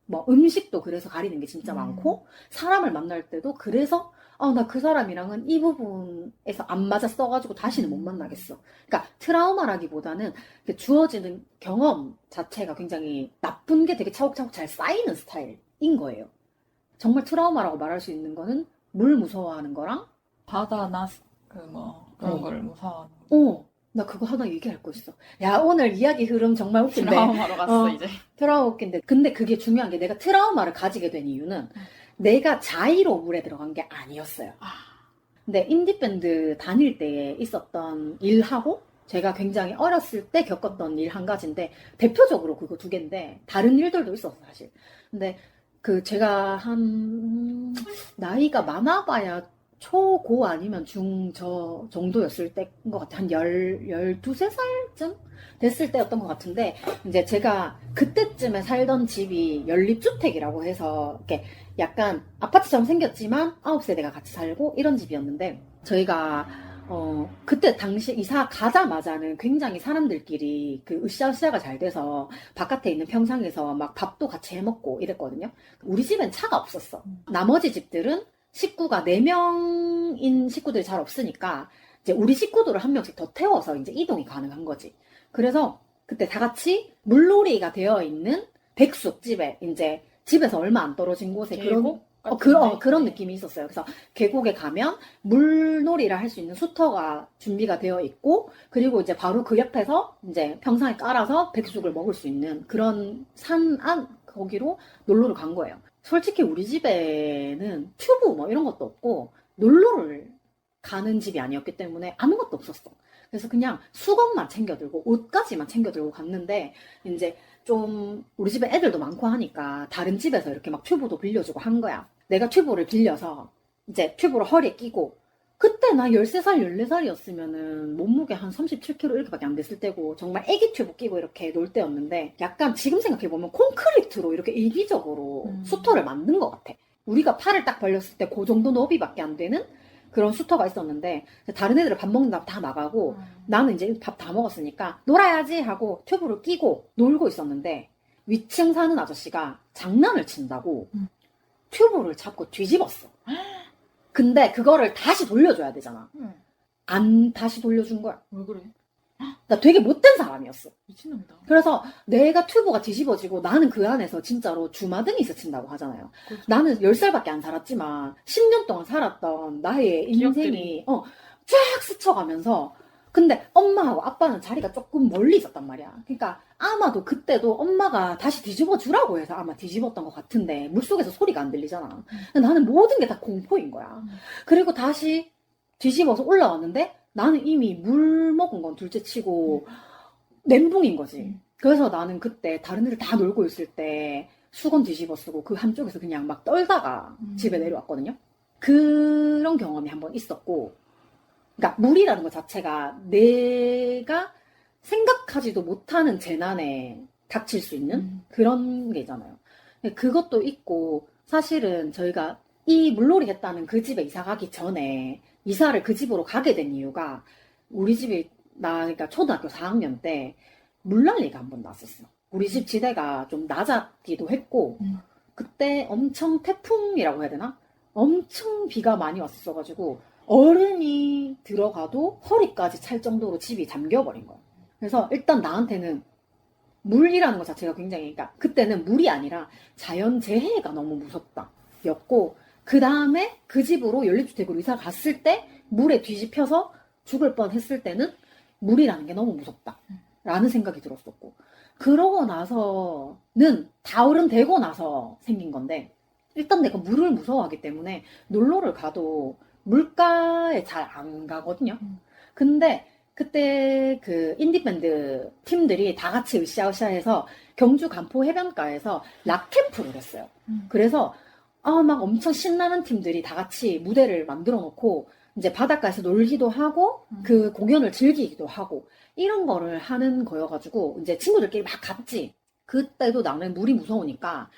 뭐 음식도 그래서 가리는 게 진짜 많고 사람을 만날 때도 그래서 나 그 사람이랑은 이 부분에서 안 맞아 써가지고 다시는 못 만나겠어. 그러니까 트라우마라기보다는 주어지는 경험 자체가 굉장히 나쁜 게 되게 차곡차곡 잘 쌓이는 스타일인 거예요. 정말 트라우마라고 말할 수 있는 거는 물 무서워하는 거랑 바다나 그런 걸 무서워하는 나 그거 하나 얘기할 거 있어. 야, 오늘 이야기 흐름 정말 웃긴데. 트라우마로 갔어 이제. 트라우마 웃긴데. 근데 그게 중요한 게 내가 트라우마를 가지게 된 이유는 내가 자의로 물에 들어간 게 아니었어요. 근데 인디밴드 다닐 때에 있었던 일하고 제가 굉장히 어렸을 때 겪었던 일 한 가지인데 대표적으로 그거 두 개인데 다른 일들도 있었어 사실. 근데 제가 한 나이가 많아봐야 초고 아니면 저 정도였을 때인 것 같아. 한 12~13살쯤 됐을 때였던 것 같은데, 이제 제가 그때쯤에 살던 집이 연립주택이라고 해서, 이렇게 약간 아파트처럼 생겼지만 9세대가 같이 살고 이런 집이었는데, 저희가, 그때 당시 이사 가자마자는 굉장히 사람들끼리 으쌰으쌰가 잘 돼서 바깥에 있는 평상에서 막 밥도 같이 해 먹고 이랬거든요. 우리 집엔 차가 없었어. 나머지 집들은 식구가 4명인 식구들이 잘 없으니까 이제 우리 식구들을 한 명씩 더 태워서 이제 이동이 가능한 거지. 그래서 그때 다 같이 물놀이가 되어 있는 백숙집에 이제 집에서 얼마 안 떨어진 곳에 그런 느낌이 있었어요. 그래서 계곡에 가면 물놀이를 할 수 있는 수터가 준비가 되어 있고 그리고 이제 바로 그 옆에서 이제 평상에 깔아서 백숙을 먹을 수 있는 그런 산 안 거기로 놀러를 간 거예요. 솔직히 우리 집에는 튜브 뭐 이런 것도 없고 놀러를 가는 집이 아니었기 때문에 아무것도 없었어. 그래서 그냥 수건만 챙겨들고 옷까지만 챙겨들고 갔는데 이제 좀 우리 집에 애들도 많고 하니까 다른 집에서 이렇게 막 튜브도 빌려주고 한 거야. 내가 튜브를 빌려서 이제 튜브를 허리에 끼고 그때 나 13살, 14살이었으면은 몸무게 한 37kg 이렇게밖에 안 됐을 때고 정말 애기 튜브 끼고 이렇게 놀 때였는데 약간 지금 생각해보면 콘크리트로 이렇게 이기적으로 수터를 만든 것 같아. 우리가 팔을 딱 벌렸을 때 그 정도 너비밖에 안 되는 그런 수터가 있었는데 다른 애들은 밥 먹는다고 다 나가고 나는 이제 밥 다 먹었으니까 놀아야지 하고 튜브를 끼고 놀고 있었는데 위층 사는 아저씨가 장난을 친다고 튜브를 잡고 뒤집었어. 근데 그거를 다시 돌려줘야 되잖아. 안 다시 돌려준 거야. 왜 그래? 나 되게 못된 사람이었어. 미친놈이다. 그래서 내가 튜브가 뒤집어지고 나는 그 안에서 진짜로 주마등이 스친다고 하잖아요. 그렇죠. 나는 10살밖에 안 살았지만 10년 동안 살았던 나의 인생이 기억들이. 쫙 스쳐가면서 근데 엄마하고 아빠는 자리가 조금 멀리 있었단 말이야. 그러니까 아마도 그때도 엄마가 다시 뒤집어 주라고 해서 아마 뒤집었던 것 같은데 물속에서 소리가 안 들리잖아. 근데 나는 모든 게 다 공포인 거야. 그리고 다시 뒤집어서 올라왔는데 나는 이미 물 먹은 건 둘째 치고 멘붕인 거지. 그래서 나는 그때 다른 애들 다 놀고 있을 때 수건 뒤집어 쓰고 그 한쪽에서 그냥 막 떨다가 집에 내려왔거든요. 그런 경험이 한번 있었고 그러니까 물이라는 것 자체가 내가 생각하지도 못하는 재난에 닥칠 수 있는 그런 게 있잖아요. 그것도 있고 사실은 저희가 이 물놀이 했다는 그 집에 이사 가기 전에 이사를 그 집으로 가게 된 이유가 우리 집이 나 그러니까 초등학교 4학년 때 물난리가 한 번 났었어. 우리 집 지대가 좀 낮았기도 했고 그때 엄청 태풍이라고 해야 되나? 엄청 비가 많이 왔었어가지고 어른이 들어가도 허리까지 찰 정도로 집이 잠겨버린 거야. 그래서 일단 나한테는 물이라는 것 자체가 굉장히, 그러니까 그때는 물이 아니라 자연재해가 너무 무섭다 였고 그 다음에 그 집으로 연립주택으로 이사 갔을 때 물에 뒤집혀서 죽을 뻔했을 때는 물이라는 게 너무 무섭다 라는 생각이 들었었고 그러고 나서는 다 어른 되고 나서 생긴 건데 일단 내가 물을 무서워하기 때문에 놀러를 가도 물가에 잘 안 가거든요. 근데 그때 그 인디밴드 팀들이 다 같이 으쌰으쌰해서 경주 간포 해변가에서 락캠프를 했어요. 그래서 막 엄청 신나는 팀들이 다 같이 무대를 만들어 놓고 이제 바닷가에서 놀기도 하고 그 공연을 즐기기도 하고 이런 거를 하는 거여가지고 이제 친구들끼리 막 갔지. 그때도 나는 물이 무서우니까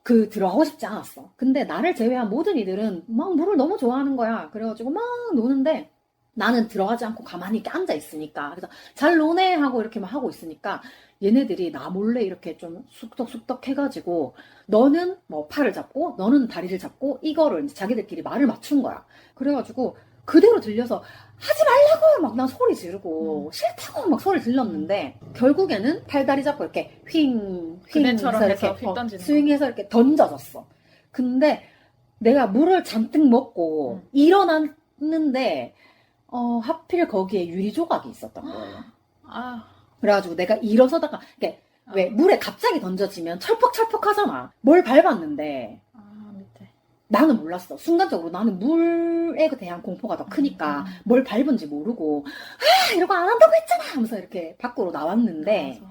그 들어가고 싶지 않았어. 근데 나를 제외한 모든 이들은 막 물을 너무 좋아하는 거야. 그래가지고 막 노는데 나는 들어가지 않고 가만히 이렇게 앉아 있으니까 그래서 잘 노네 하고 이렇게 막 하고 있으니까 얘네들이 나 몰래 이렇게 좀 쑥덕쑥덕 해가지고 너는 뭐 팔을 잡고 너는 다리를 잡고 이거를 이제 자기들끼리 말을 맞춘 거야. 그래가지고 그대로 들려서 하지 말라고 막 난 소리 지르고 싫다고 막 소리 질렀는데 결국에는 팔다리 잡고 이렇게 휙 그네처럼 해서 해서 이렇게 휙 던지는 스윙해서 이렇게 던져졌어. 근데 내가 물을 잔뜩 먹고 일어났는데 하필 거기에 유리 조각이 있었던 거예요. 아, 그래가지고 내가 일어서다가 이렇게 왜 물에 갑자기 던져지면 철퍽철퍽 하잖아. 뭘 밟았는데 밑에. 나는 몰랐어. 순간적으로 나는 물에 대한 공포가 더 크니까 뭘 밟은지 모르고 이러고 안 한다고 했잖아 하면서 이렇게 밖으로 나왔는데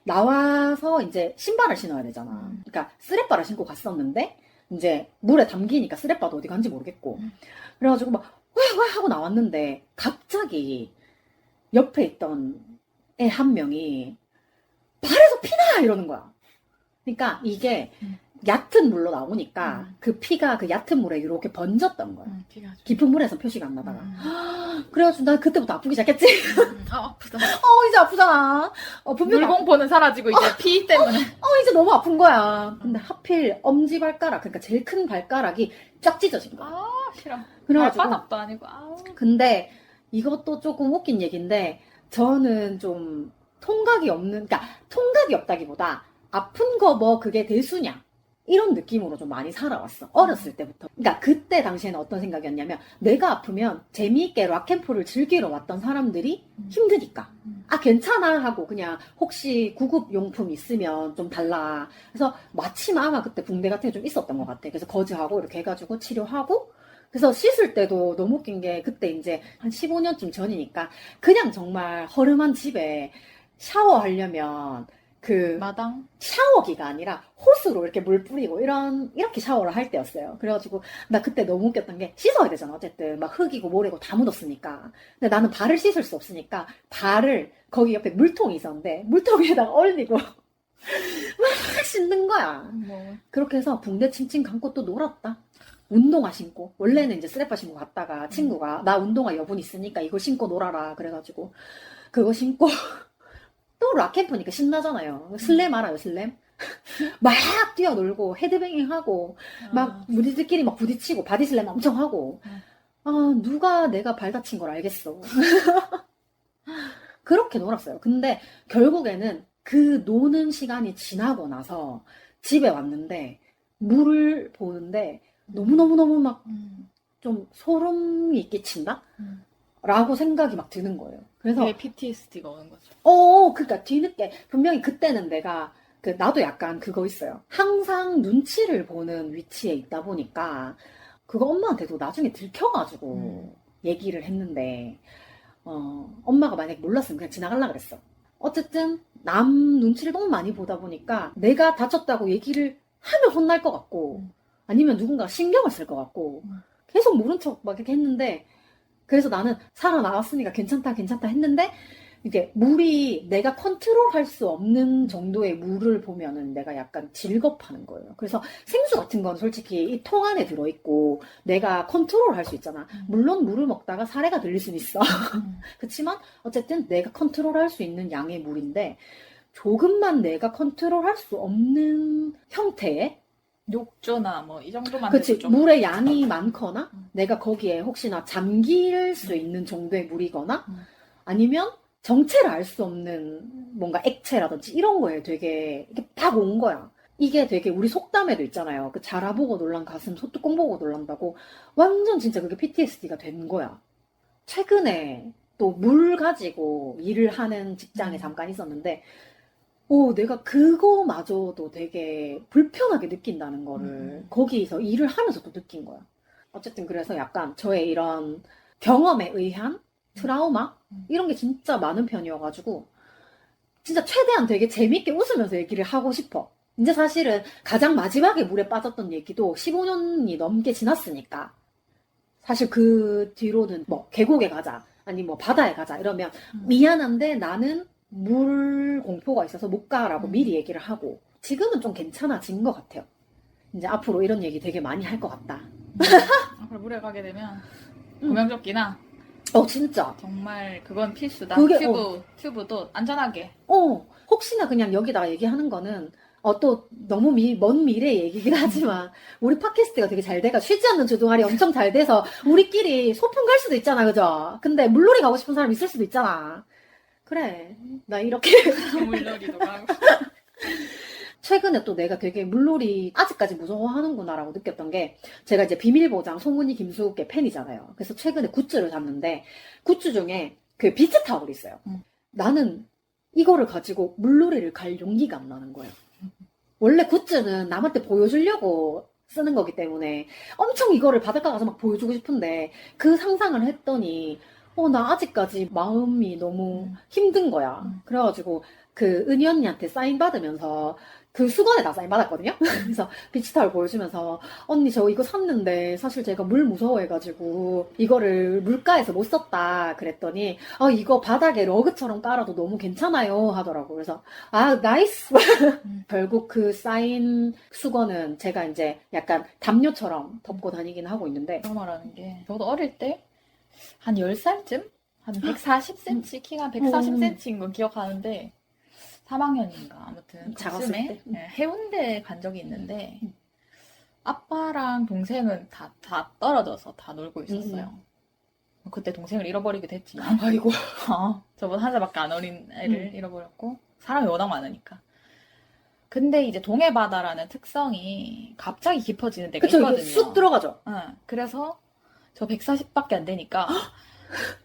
나와서 이제 신발을 신어야 되잖아. 그러니까 쓰레빠를 신고 갔었는데 이제 물에 담기니까 쓰레빠도 어디 간지 모르겠고 그래가지고 막 와 하고 나왔는데 갑자기 옆에 있던 애 한 명이 발에서 피나 이러는 거야. 그러니까 이게 얕은 물로 나오니까 그 피가 그 얕은 물에 이렇게 번졌던 거야. 깊은 물에서 표시가 안 나다가. 그래가지고 난 그때부터 아프기 시작했지. 아프다. 이제 아프잖아. 분명 물공포는 사라지고 이제 피 때문에. 이제 너무 아픈 거야. 근데 하필 엄지발가락, 그러니까 제일 큰 발가락이 쫙 찢어진 거야. 싫어. 그래가지고 발바닥도 아니고. 근데 이것도 조금 웃긴 얘기인데 저는 좀 통각이 없다기보다 아픈 거 뭐 그게 대수냐 이런 느낌으로 좀 많이 살아왔어. 어렸을 때부터. 그러니까 그때 당시에는 어떤 생각이었냐면 내가 아프면 재미있게 락캠프를 즐기러 왔던 사람들이 힘드니까 아 괜찮아 하고 그냥 혹시 구급용품 있으면 좀 달라. 그래서 마침 아마 그때 붕대 같은 게 좀 있었던 것 같아. 그래서 거즈하고 이렇게 해가지고 치료하고 그래서 씻을 때도 너무 웃긴 게 그때 이제 한 15년쯤 전이니까 그냥 정말 허름한 집에 샤워하려면 그 마당? 샤워기가 아니라 호스로 이렇게 물 뿌리고 이렇게 샤워를 할 때였어요. 그래가지고 나 그때 너무 웃겼던 게 씻어야 되잖아. 어쨌든 막 흙이고 모래고 다 묻었으니까. 근데 나는 발을 씻을 수 없으니까 발을 거기 옆에 물통이 있었는데 물통에다가 얼리고 막 씻는 거야. 뭐 그렇게 해서 붕대 칭칭 감고 또 놀았다. 운동화 신고. 원래는 이제 슬래퍼 신고 갔다가 친구가 나 운동화 여분 있으니까 이거 신고 놀아라. 그래가지고 그거 신고 또 락캠프니까 신나잖아요. 슬램 알아요, 슬램? 막 뛰어놀고 헤드뱅잉하고 막 우리들끼리 막 부딪히고 바디슬램 엄청 하고 아 누가 내가 발 다친 걸 알겠어. 그렇게 놀았어요. 근데 결국에는 그 노는 시간이 지나고 나서 집에 왔는데 물을 보는데 너무너무너무 막 좀 소름이 끼친다? 라고 생각이 막 드는 거예요. 그래서 그게 PTSD가 오는 거죠. 그러니까 뒤늦게 분명히 그때는 내가 나도 약간 그거 있어요. 항상 눈치를 보는 위치에 있다 보니까 그거 엄마한테도 나중에 들켜가지고 얘기를 했는데 엄마가 만약에 몰랐으면 그냥 지나갈라 그랬어. 어쨌든 남 눈치를 너무 많이 보다 보니까 내가 다쳤다고 얘기를 하면 혼날 것 같고 아니면 누군가 신경을 쓸 것 같고 계속 모른 척 막 이렇게 했는데 그래서 나는 살아나왔으니까 괜찮다 했는데 이게 물이 내가 컨트롤할 수 없는 정도의 물을 보면은 내가 약간 질겁하는 거예요. 그래서 생수 같은 건 솔직히 이 통 안에 들어있고 내가 컨트롤할 수 있잖아. 물론 물을 먹다가 사례가 들릴 수는 있어. 그렇지만 어쨌든 내가 컨트롤할 수 있는 양의 물인데 조금만 내가 컨트롤할 수 없는 형태의 욕조나 뭐 이 정도만 그치, 돼도 좀 물의 양이 많거나 내가 거기에 혹시나 잠길 수 있는 정도의 물이거나 아니면 정체를 알 수 없는 뭔가 액체라든지 이런 거에 되게 이렇게 팍 온 거야. 이게 되게 우리 속담에도 있잖아요. 그 자라보고 놀란 가슴 소뚜껑 보고 놀란다고 완전 진짜 그게 PTSD가 된 거야. 최근에 또 물 가지고 일을 하는 직장에 잠깐 있었는데 내가 그거마저도 되게 불편하게 느낀다는 거를 거기서 일을 하면서도 느낀 거야. 어쨌든 그래서 약간 저의 이런 경험에 의한 트라우마? 이런 게 진짜 많은 편이어가지고 진짜 최대한 되게 재밌게 웃으면서 얘기를 하고 싶어. 이제 사실은 가장 마지막에 물에 빠졌던 얘기도 15년이 넘게 지났으니까 사실 그 뒤로는 뭐 계곡에 가자 아니 뭐 바다에 가자 이러면 미안한데 나는 물 공포가 있어서 못 가라고 미리 얘기를 하고 지금은 좀 괜찮아진 것 같아요. 이제 앞으로 이런 얘기 되게 많이 할 것 같다. 앞으로 물에 가게 되면 구명조끼나 진짜. 정말 그건 필수다. 그게, 튜브도 안전하게. 혹시나 그냥 여기다가 얘기하는 거는 또 너무 먼 미래 얘기긴 하지만 우리 팟캐스트가 되게 잘 돼가 쉬지 않는 주둥아리 엄청 잘 돼서 우리끼리 소풍 갈 수도 있잖아, 그죠? 근데 물놀이 가고 싶은 사람 있을 수도 있잖아. 그래, 나 이렇게 물놀이도 가고. 최근에 또 내가 되게 물놀이 아직까지 무서워하는구나라고 느꼈던 게 제가 이제 비밀보장 송은이 김숙의 팬이잖아요. 그래서 최근에 굿즈를 샀는데 굿즈 중에 그 비트 타올이 있어요. 나는 이거를 가지고 물놀이를 갈 용기가 안 나는 거예요. 원래 굿즈는 남한테 보여주려고 쓰는 거기 때문에 엄청 이거를 바닷가 가서 막 보여주고 싶은데 그 상상을 했더니 나 아직까지 마음이 너무 힘든 거야. 그래가지고 그 은희 언니한테 사인 받으면서 그 수건에다 사인 받았거든요. 그래서 비치타올 보여주면서 언니 저 이거 샀는데 사실 제가 물 무서워해가지고 이거를 물가에서 못 썼다 그랬더니 이거 바닥에 러그처럼 깔아도 너무 괜찮아요 하더라고. 그래서 나이스. 결국 그 사인 수건은 제가 이제 약간 담요처럼 덮고 다니긴 하고 있는데 그런 말하는 게 저도 어릴 때 한 10살쯤? 한 140cm, 키가 140cm인 건 기억하는데 3학년인가 아무튼 작았을 그쯤에 때? 해운대 간 적이 있는데 아빠랑 동생은 다 떨어져서 다 놀고 있었어요. 그때 동생을 잃어버리기도 했지만 아이고. 저보다 한 살밖에 안 어린 애를 잃어버렸고 사람이 워낙 많으니까 근데 이제 동해바다라는 특성이 갑자기 깊어지는 데가 그쵸, 이게 있거든요. 쑥 들어가죠. 그래서 저 140밖에 안 되니까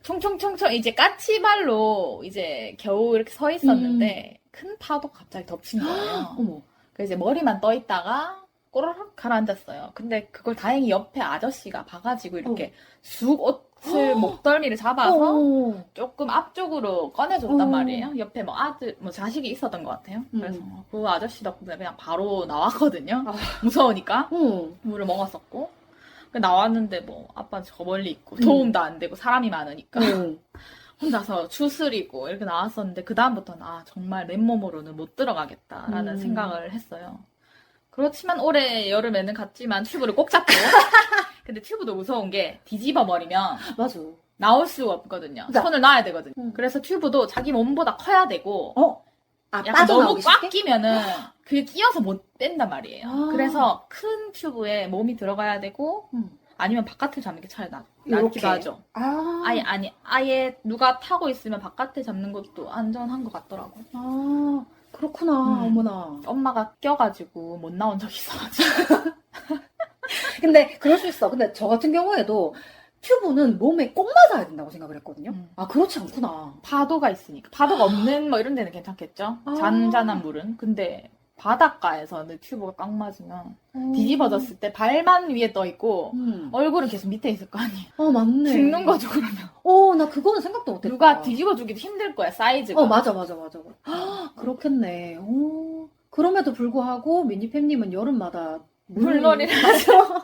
총총총총 이제 까치발로 이제 겨우 이렇게 서 있었는데 큰 파도가 갑자기 덮친 거예요. 어머. 그래서 이제 머리만 떠 있다가 꼬르륵 가라앉았어요. 근데 그걸 다행히 옆에 아저씨가 봐가지고 이렇게 쑥 옷을 목덜미를 잡아서 어. 조금 앞쪽으로 꺼내줬단 어. 말이에요. 옆에 뭐 아들, 뭐 자식이 있었던 것 같아요. 그래서 그 아저씨 덕분에 그냥 바로 나왔거든요. 아. 무서우니까. 어. 물을 먹었었고. 나왔는데 뭐 아빠 저 멀리 있고 도움도 안 되고 사람이 많으니까 어. 혼자서 추스리고 이렇게 나왔었는데 그 다음부터는 아 정말 맨몸으로는 못 들어가겠다라는 생각을 했어요. 그렇지만 올해 여름에는 갔지만 튜브를 꼭 잡고 근데 튜브도 무서운 게 뒤집어 버리면 맞아. 나올 수가 없거든요. 그러니까. 손을 놔야 되거든요. 그래서 튜브도 자기 몸보다 커야 되고 아, 약간 너무 빠져나오기 꽉 쉽게? 끼면은 그게 끼어서 못 뺀단 말이에요. 아. 그래서 큰 튜브에 몸이 들어가야 되고 아니면 바깥을 잡는 게 차라리 이렇게. 낫기도 하죠. 아. 아예 누가 타고 있으면 바깥에 잡는 것도 안전한 것 같더라고요. 아, 그렇구나. 어머나. 엄마가 껴가지고 못 나온 적이 있어가지고. 근데 그럴 수 있어. 근데 저 같은 경우에도 튜브는 몸에 꼭 맞아야 된다고 생각을 했거든요. 아, 그렇지 않구나. 파도가 있으니까. 파도가 없는 뭐 이런 데는 괜찮겠죠? 아. 잔잔한 물은. 근데 바닷가에서는 튜브가 꽉 맞으면 뒤집어졌을 때 발만 위에 떠 있고 얼굴은 계속 밑에 있을 거 아니에요. 맞네. 죽는 거죠, 그러면. 나 그거는 생각도 못했다. 누가 뒤집어주기도 힘들 거야, 사이즈가. 맞아. 그렇겠네. 그럼에도 불구하고 미니팸님은 여름마다 물놀이를 하죠.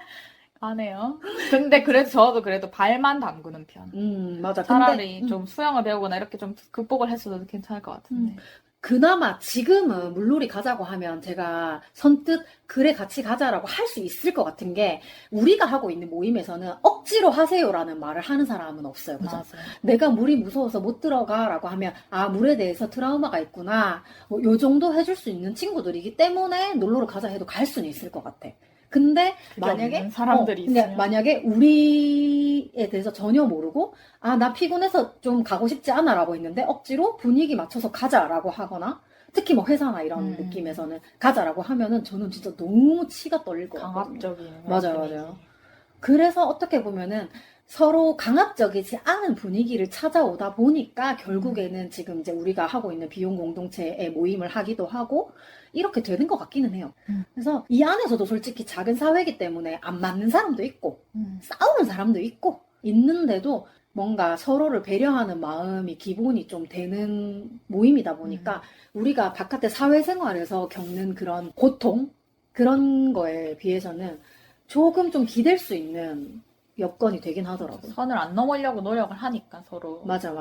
가네요. 근데 저도 그래도 발만 담그는 편. 맞아. 차라리 근데, 좀 수영을 배우거나 이렇게 좀 극복을 했어도 괜찮을 것 같은데. 그나마 지금은 물놀이 가자고 하면 제가 선뜻 그래 같이 가자라고 할 수 있을 것 같은 게 우리가 하고 있는 모임에서는 억지로 하세요라는 말을 하는 사람은 없어요. 그죠? 맞아요. 내가 물이 무서워서 못 들어가라고 하면 아 물에 대해서 트라우마가 있구나 뭐 요 정도 해줄 수 있는 친구들이기 때문에 놀러를 가자 해도 갈 수는 있을 것 같아. 근데 만약에 없는 사람들이 근데 있으면. 만약에 우리에 대해서 전혀 모르고 아 나 피곤해서 좀 가고 싶지 않아라고 했는데 억지로 분위기 맞춰서 가자라고 하거나 특히 뭐 회사나 이런 느낌에서는 가자라고 하면은 저는 진짜 너무 치가 떨릴 것 같거든요. 강압적인. 맞아요. 그래서 어떻게 보면은 서로 강압적이지 않은 분위기를 찾아오다 보니까 결국에는 지금 이제 우리가 하고 있는 비용 공동체의 모임을 하기도 하고 이렇게 되는 것 같기는 해요. 그래서 이 안에서도 솔직히 작은 사회이기 때문에 안 맞는 사람도 있고 싸우는 사람도 있고 있는데도 뭔가 서로를 배려하는 마음이 기본이 좀 되는 모임이다 보니까 우리가 바깥의 사회생활에서 겪는 그런 고통 그런 거에 비해서는 조금 좀 기댈 수 있는 여건이 되긴 하더라고요. 선을 안 넘으려고 노력을 하니까 서로. 맞아.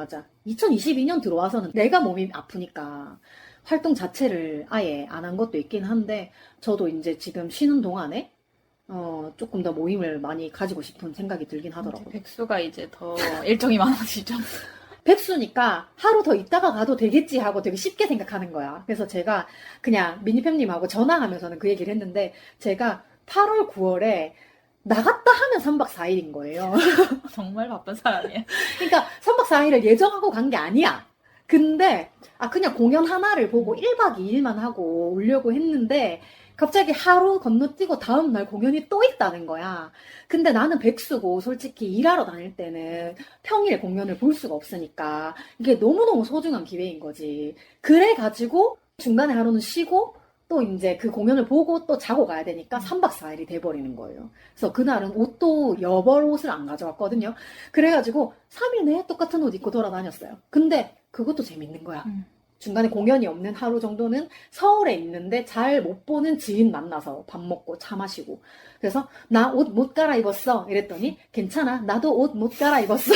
2022년 들어와서는 내가 몸이 아프니까 활동 자체를 아예 안 한 것도 있긴 한데 저도 이제 지금 쉬는 동안에 조금 더 모임을 많이 가지고 싶은 생각이 들긴 하더라고요. 백수가 이제 더 일정이 많아지죠. 백수니까 하루 더 있다가 가도 되겠지 하고 되게 쉽게 생각하는 거야. 그래서 제가 그냥 미니팸님하고 전화하면서는 그 얘기를 했는데 제가 8월, 9월에 나갔다 하면 3박 4일인 거예요. 정말 바쁜 사람이에요. 그러니까 3박 4일을 예정하고 간 게 아니야. 근데 그냥 공연 하나를 보고 1박 2일만 하고 오려고 했는데 갑자기 하루 건너뛰고 다음날 공연이 또 있다는 거야. 근데 나는 백수고 솔직히 일하러 다닐 때는 평일 공연을 볼 수가 없으니까 이게 너무너무 소중한 기회인 거지. 그래가지고 중간에 하루는 쉬고 또 이제 그 공연을 보고 또 자고 가야 되니까 3박 4일이 돼버리는 거예요. 그래서 그날은 옷도 여벌 옷을 안 가져왔거든요. 그래가지고 3일 내내 똑같은 옷 입고 돌아다녔어요. 근데 그것도 재밌는 거야. 중간에 공연이 없는 하루 정도는 서울에 있는데 잘 못 보는 지인 만나서 밥 먹고 차 마시고 그래서 나 옷 못 갈아입었어 이랬더니 괜찮아 나도 옷 못 갈아입었어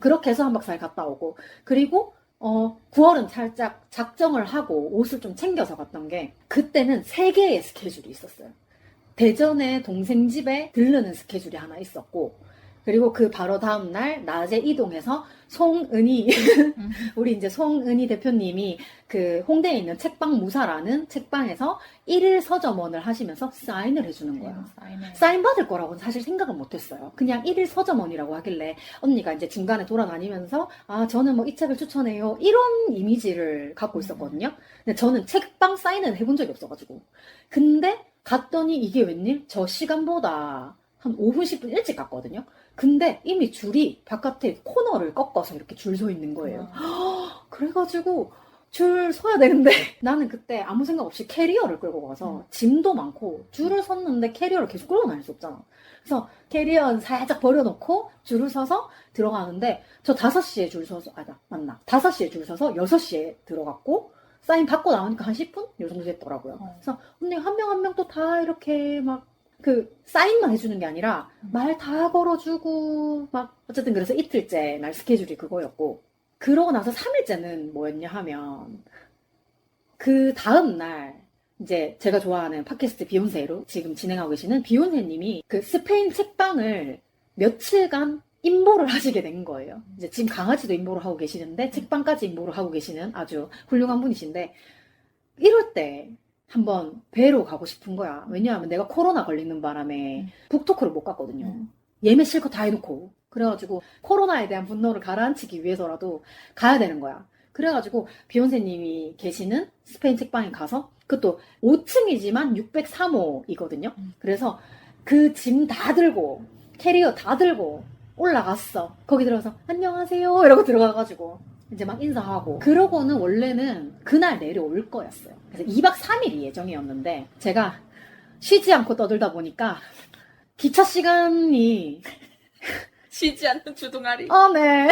그렇게 해서 3박 4일 갔다 오고 그리고 9월은 살짝 작정을 하고 옷을 좀 챙겨서 갔던 게 그때는 3개의 스케줄이 있었어요. 대전에 동생 집에 들르는 스케줄이 하나 있었고 그리고 그 바로 다음날 낮에 이동해서 송은희, 우리 이제 송은희 대표님이 그 홍대에 있는 책방 무사라는 책방에서 일일 서점원을 하시면서 사인을 해주는 거야. 사인 받을 거라고는 사실 생각은 못했어요. 그냥 일일 서점원이라고 하길래 언니가 이제 중간에 돌아다니면서 아 저는 뭐 이 책을 추천해요 이런 이미지를 갖고 있었거든요. 근데 저는 책방 사인은 해본 적이 없어가지고. 근데 갔더니 이게 웬일? 저 시간보다 한 5분 10분 일찍 갔거든요. 근데 이미 줄이 바깥에 코너를 꺾어서 이렇게 줄 서 있는 거예요. 그래가지고 줄 서야 되는데 나는 그때 아무 생각 없이 캐리어를 끌고 가서 짐도 많고 줄을 섰는데 캐리어를 계속 끌고 다닐 수 없잖아. 그래서 캐리어는 살짝 버려놓고 줄을 서서 들어가는데 저 5시에 줄 서서 맞나 5시에 줄 서서 6시에 들어갔고 사인 받고 나오니까 한 10분? 요 정도 됐더라고요. 그래서 언니 한 명 한 명 또 다 이렇게 막 그 사인만 해주는 게 아니라 말 다 걸어주고 막 어쨌든 그래서 이틀째 날 스케줄이 그거였고 그러고 나서 3일째는 뭐였냐 하면 그 다음날 이제 제가 좋아하는 팟캐스트 비욘세로 지금 진행하고 계시는 비욘세님이 그 스페인 책방을 며칠간 임보를 하시게 된 거예요. 이제 지금 강아지도 임보를 하고 계시는데 책방까지 임보를 하고 계시는 아주 훌륭한 분이신데 이럴 때 한번 뵈러 가고 싶은 거야. 왜냐하면 내가 코로나 걸리는 바람에 북토크를 못 갔거든요. 예매 실컷 다 해놓고. 그래가지고 코로나에 대한 분노를 가라앉히기 위해서라도 가야 되는 거야. 그래가지고 비욘세님이 계시는 스페인 책방에 가서 그것도 5층이지만 603호이거든요. 그래서 그 짐 다 들고 캐리어 다 들고 올라갔어. 거기 들어가서 안녕하세요 이러고 들어가가지고 이제 막 인사하고 그러고는 원래는 그날 내려올 거였어요. 그래서 2박 3일이 예정이었는데 제가 쉬지 않고 떠들다 보니까 기차 시간이 쉬지 않는 주둥아리. 네.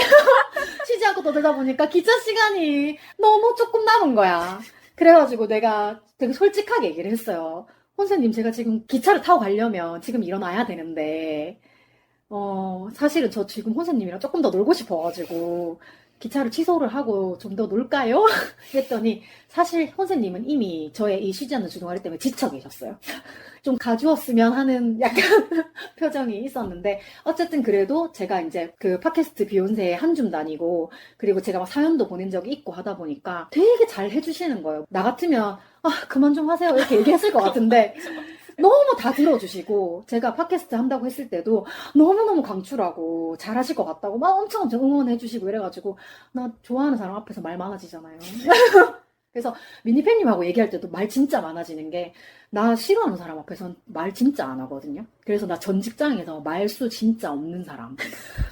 쉬지 않고 떠들다 보니까 기차 시간이 너무 조금 남은 거야. 그래가지고 내가 되게 솔직하게 얘기를 했어요. 선생님, 제가 지금 기차를 타고 가려면 지금 일어나야 되는데, 사실은 저 지금 선생님이랑 조금 더 놀고 싶어가지고, 기차를 취소를 하고 좀 더 놀까요? 했더니, 사실 선생님은 이미 저의 이 쉬지 않는 주둥아리 때문에 지쳐 계셨어요. 좀 가주었으면 하는 약간 표정이 있었는데 어쨌든 그래도 제가 이제 그 팟캐스트 비욘세에 한 줌 다니고 그리고 제가 막 사연도 보낸 적이 있고 하다 보니까 되게 잘 해주시는 거예요. 나 같으면 그만 좀 하세요 이렇게 얘기했을 것 같은데 너무 다 들어주시고 제가 팟캐스트 한다고 했을 때도 너무너무 강추라고 잘하실 것 같다고 막 엄청 응원해주시고 이래가지고 나 좋아하는 사람 앞에서 말 많아지잖아요. 그래서 미니팬님하고 얘기할 때도 말 진짜 많아지는 게 나 싫어하는 사람 앞에선 말 진짜 안 하거든요. 그래서 나 전 직장에서 말수 진짜 없는 사람.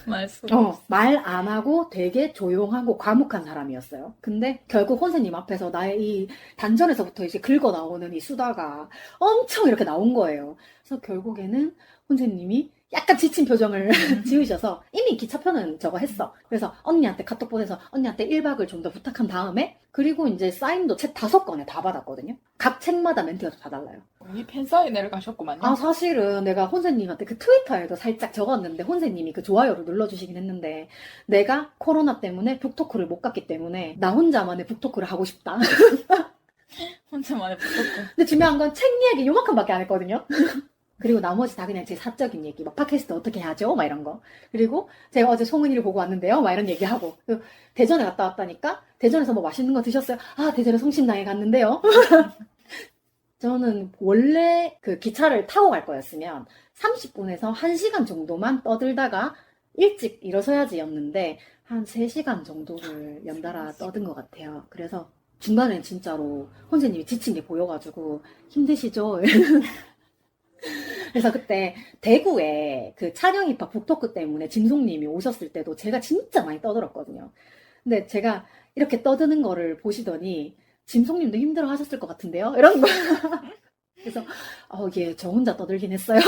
말수. 말 안 하고 되게 조용하고 과묵한 사람이었어요. 근데 결국 선생님 앞에서 나의 이 단전에서부터 이제 긁어 나오는 이 수다가 엄청 이렇게 나온 거예요. 그래서 결국에는 선생님이 약간 지친 표정을 지으셔서 이미 기차표는 저거 했어. 그래서 언니한테 카톡 보내서 언니한테 1박을 좀 더 부탁한 다음에 그리고 이제 사인도 책 5권에 다 받았거든요. 각 책마다 멘트가 다 달라요. 이 팬사인회를 가셨구만요. 사실은 내가 혼세님한테 그 트위터에도 살짝 적었는데 혼세님이 그 좋아요를 눌러주시긴 했는데 내가 코로나 때문에 북토크를 못 갔기 때문에 나 혼자만의 북토크를 하고 싶다. 혼자만의 북토크. 근데 중요한 건 책 얘기 요만큼밖에 안 했거든요. 그리고 나머지 다 그냥 제 사적인 얘기, 막 팟캐스트 어떻게 하죠? 막 이런 거. 그리고 제가 어제 송은이를 보고 왔는데요? 막 이런 얘기하고. 대전에 갔다 왔다니까? 대전에서 뭐 맛있는 거 드셨어요? 대전에 성심당에 갔는데요? 저는 원래 그 기차를 타고 갈 거였으면 30분에서 1시간 정도만 떠들다가 일찍 일어서야지였는데 한 3시간 정도를 연달아 떠든 것 같아요. 그래서 중간엔 진짜로 선생님이 지친 게 보여가지고 힘드시죠? 그래서 그때 대구에 그 찬영 입학 북토크 때문에 짐송님이 오셨을 때도 제가 진짜 많이 떠들었거든요. 근데 제가 이렇게 떠드는 거를 보시더니 짐송님도 힘들어 하셨을 것 같은데요? 이런 거. 그래서 예, 저 혼자 떠들긴 했어요.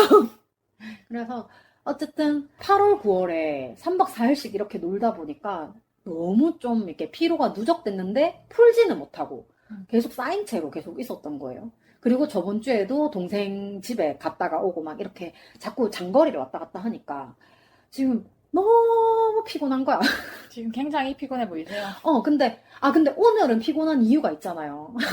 그래서 어쨌든 8월, 9월에 3박 4일씩 이렇게 놀다 보니까 너무 좀 이렇게 피로가 누적됐는데 풀지는 못하고 계속 쌓인 채로 계속 있었던 거예요. 그리고 저번 주에도 동생 집에 갔다가 오고 막 이렇게 자꾸 장거리를 왔다 갔다 하니까 지금 너무 너무 피곤한 거야. 지금 굉장히 피곤해 보이세요. 근데 오늘은 피곤한 이유가 있잖아요. 네.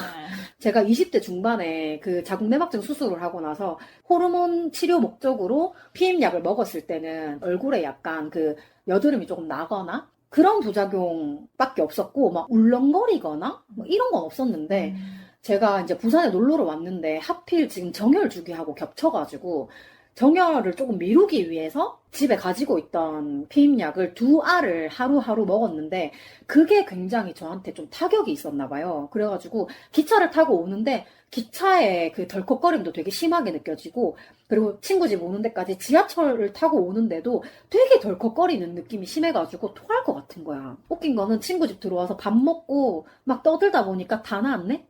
제가 20대 중반에 그 자궁 내막증 수술을 하고 나서 호르몬 치료 목적으로 피임약을 먹었을 때는 얼굴에 약간 그 여드름이 조금 나거나 그런 부작용밖에 없었고, 막 울렁거리거나 뭐 이런 건 없었는데, 제가 이제 부산에 놀러를 왔는데 하필 지금 정열 주기하고 겹쳐가지고 정열을 조금 미루기 위해서 집에 가지고 있던 피임약을 2알을 하루하루 먹었는데 그게 굉장히 저한테 좀 타격이 있었나 봐요. 그래가지고 기차를 타고 오는데 기차의 그 덜컥거림도 되게 심하게 느껴지고, 그리고 친구 집 오는 데까지 지하철을 타고 오는데도 되게 덜컥거리는 느낌이 심해가지고 토할 것 같은 거야. 웃긴 거는 친구 집 들어와서 밥 먹고 막 떠들다 보니까 다 나았네?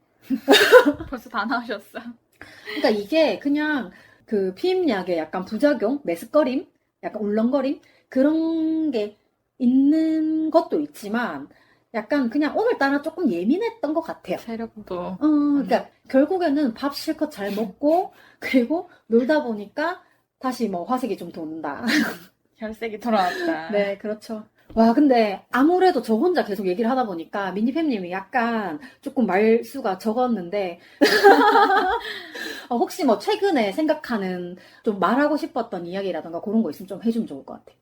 벌써 다 나으셨어요. 그러니까 이게 그냥 그 피임약의 약간 부작용, 메스꺼림, 약간 울렁거림 그런 게 있는 것도 있지만 약간 그냥 오늘따라 조금 예민했던 것 같아요. 체력도. 그러니까 결국에는 밥 실컷 잘 먹고 그리고 놀다 보니까 다시 뭐 화색이 좀 돈다. 혈색이 돌아왔다. 네, 그렇죠. 와, 근데 아무래도 저 혼자 계속 얘기를 하다 보니까 미니팸님이 약간 조금 말수가 적었는데 혹시 뭐 최근에 생각하는 좀 말하고 싶었던 이야기라던가 그런 거 있으면 좀 해주면 좋을 것 같아.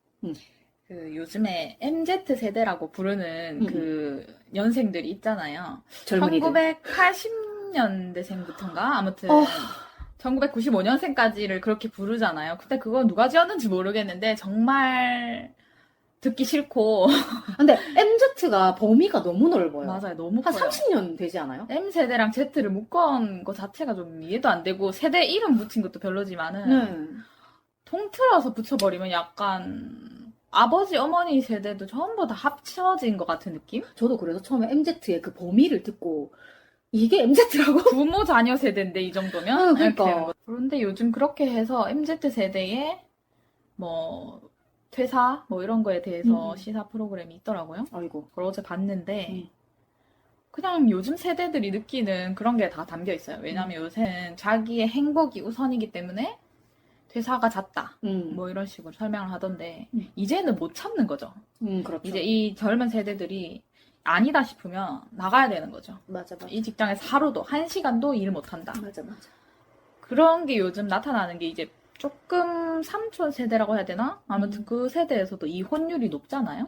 그 요즘에 MZ 세대라고 부르는 그 연생들이 있잖아요. 젊은이들. 1980년대생부터인가? 아무튼 1995년생까지를 그렇게 부르잖아요. 근데 그건 누가 지었는지 모르겠는데 정말 듣기 싫고. 근데 MZ가 범위가 너무 넓어요. 맞아요. 너무 한 커요. 30년 되지 않아요? M세대랑 Z를 묶은 거 자체가 좀 이해도 안 되고, 세대 이름 붙인 것도 별로지만은 통틀어서 붙여버리면 약간 아버지 어머니 세대도 전부 다 합쳐진 것 같은 느낌? 저도 그래서 처음에 MZ의 그 범위를 듣고 이게 MZ라고? 부모 자녀 세대인데 이 정도면? 그러니까. 이렇게 되는 거죠. 그런데 요즘 그렇게 해서 MZ 세대에 뭐 퇴사 뭐 이런 거에 대해서 시사 프로그램이 있더라고요. 아이고. 그걸 어제 봤는데 그냥 요즘 세대들이 느끼는 그런 게 다 담겨 있어요. 왜냐면 요새는 자기의 행복이 우선이기 때문에 퇴사가 잦다. 뭐 이런 식으로 설명을 하던데 이제는 못 참는 거죠. 그렇죠. 이제 이 젊은 세대들이 아니다 싶으면 나가야 되는 거죠. 맞아. 이 직장에서 하루도 1시간도 일 못 한다. 맞아. 그런 게 요즘 나타나는 게 이제 조금 삼촌 세대라고 해야 되나? 아무튼 그 세대에서도 이혼율이 높잖아요.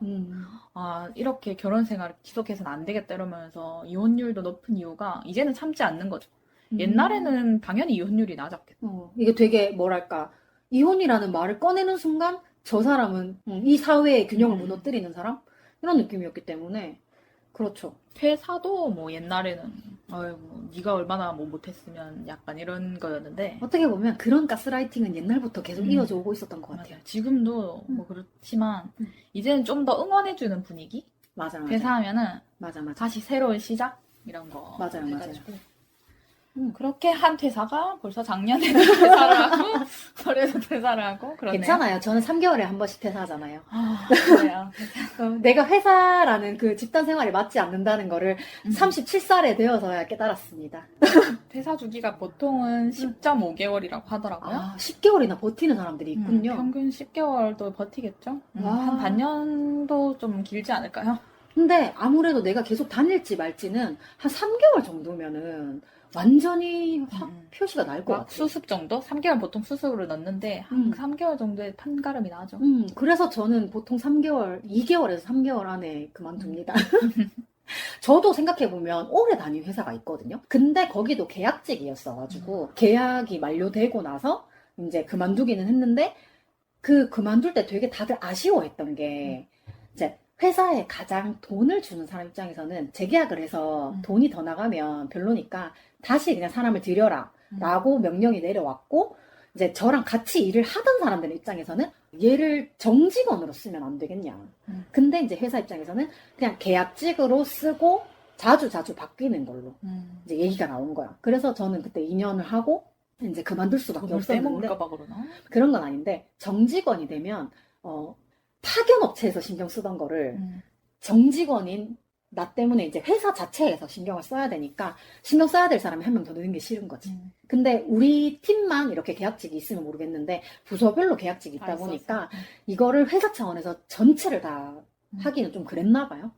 아, 이렇게 결혼 생활을 지속해서는 안 되겠다 이러면서 이혼율도 높은 이유가 이제는 참지 않는 거죠. 옛날에는 당연히 이혼율이 낮았겠죠. 이게 되게 뭐랄까, 이혼이라는 말을 꺼내는 순간 저 사람은 이 사회의 균형을 무너뜨리는 사람? 이런 느낌이었기 때문에 그렇죠. 퇴사도 뭐 옛날에는 아이고 네가 얼마나 뭐 못했으면 약간 이런 거였는데 어떻게 보면 그런 가스라이팅은 옛날부터 계속 이어져 오고 있었던 것 같아요. 맞아요. 지금도 뭐 그렇지만 이제는 좀 더 응원해주는 분위기? 맞아. 퇴사하면은 맞아. 다시 새로운 시작? 이런 거 맞아요. 해가지고 그렇게 한 퇴사가 벌써 작년에 퇴사를 하고 올해도 퇴사를 하고 그러네요. 괜찮아요. 저는 3개월에 한 번씩 퇴사하잖아요. 아, 그래요. 내가 회사라는 그 집단 생활에 맞지 않는다는 거를 37살에 되어서야 깨달았습니다. 퇴사 주기가 보통은 10.5개월이라고 하더라고요. 아, 10개월이나 버티는 사람들이 있군요. 평균 10개월도 버티겠죠? 한 반년도 좀 길지 않을까요? 근데 아무래도 내가 계속 다닐지 말지는 한 3개월 정도면은 완전히 확 표시가 날 것 같아요. 수습 정도? 3개월 보통 수습으로 넣는데 한 3개월 정도의 판가름이 나죠. 그래서 저는 보통 3개월, 2개월에서 3개월 안에 그만둡니다. 저도 생각해보면 오래 다닌 회사가 있거든요. 근데 거기도 계약직이었어가지고 계약이 만료되고 나서 이제 그만두기는 했는데 그 그만둘 때 되게 다들 아쉬워했던 게 이제 회사에 가장 돈을 주는 사람 입장에서는 재계약을 해서 돈이 더 나가면 별로니까 다시 그냥 사람을 들여라 라고 명령이 내려왔고, 이제 저랑 같이 일을 하던 사람들 입장에서는 얘를 정직원으로 쓰면 안 되겠냐. 근데 이제 회사 입장에서는 그냥 계약직으로 쓰고 자주 바뀌는 걸로 이제 얘기가 나온 거야. 그래서 저는 그때 2년을 하고 이제 그만둘 수밖에 없었는데, 떼먹을까봐 그러나? 그런 건 아닌데 정직원이 되면 파견 업체에서 신경 쓰던 거를 정직원인 나 때문에 이제 회사 자체에서 신경을 써야 되니까 신경 써야 될 사람이 한 명 더 넣는 게 싫은 거지. 근데 우리 팀만 이렇게 계약직이 있으면 모르겠는데 부서별로 계약직이 있다 보니까 이거를 회사 차원에서 전체를 다 하기는 좀 그랬나 봐요.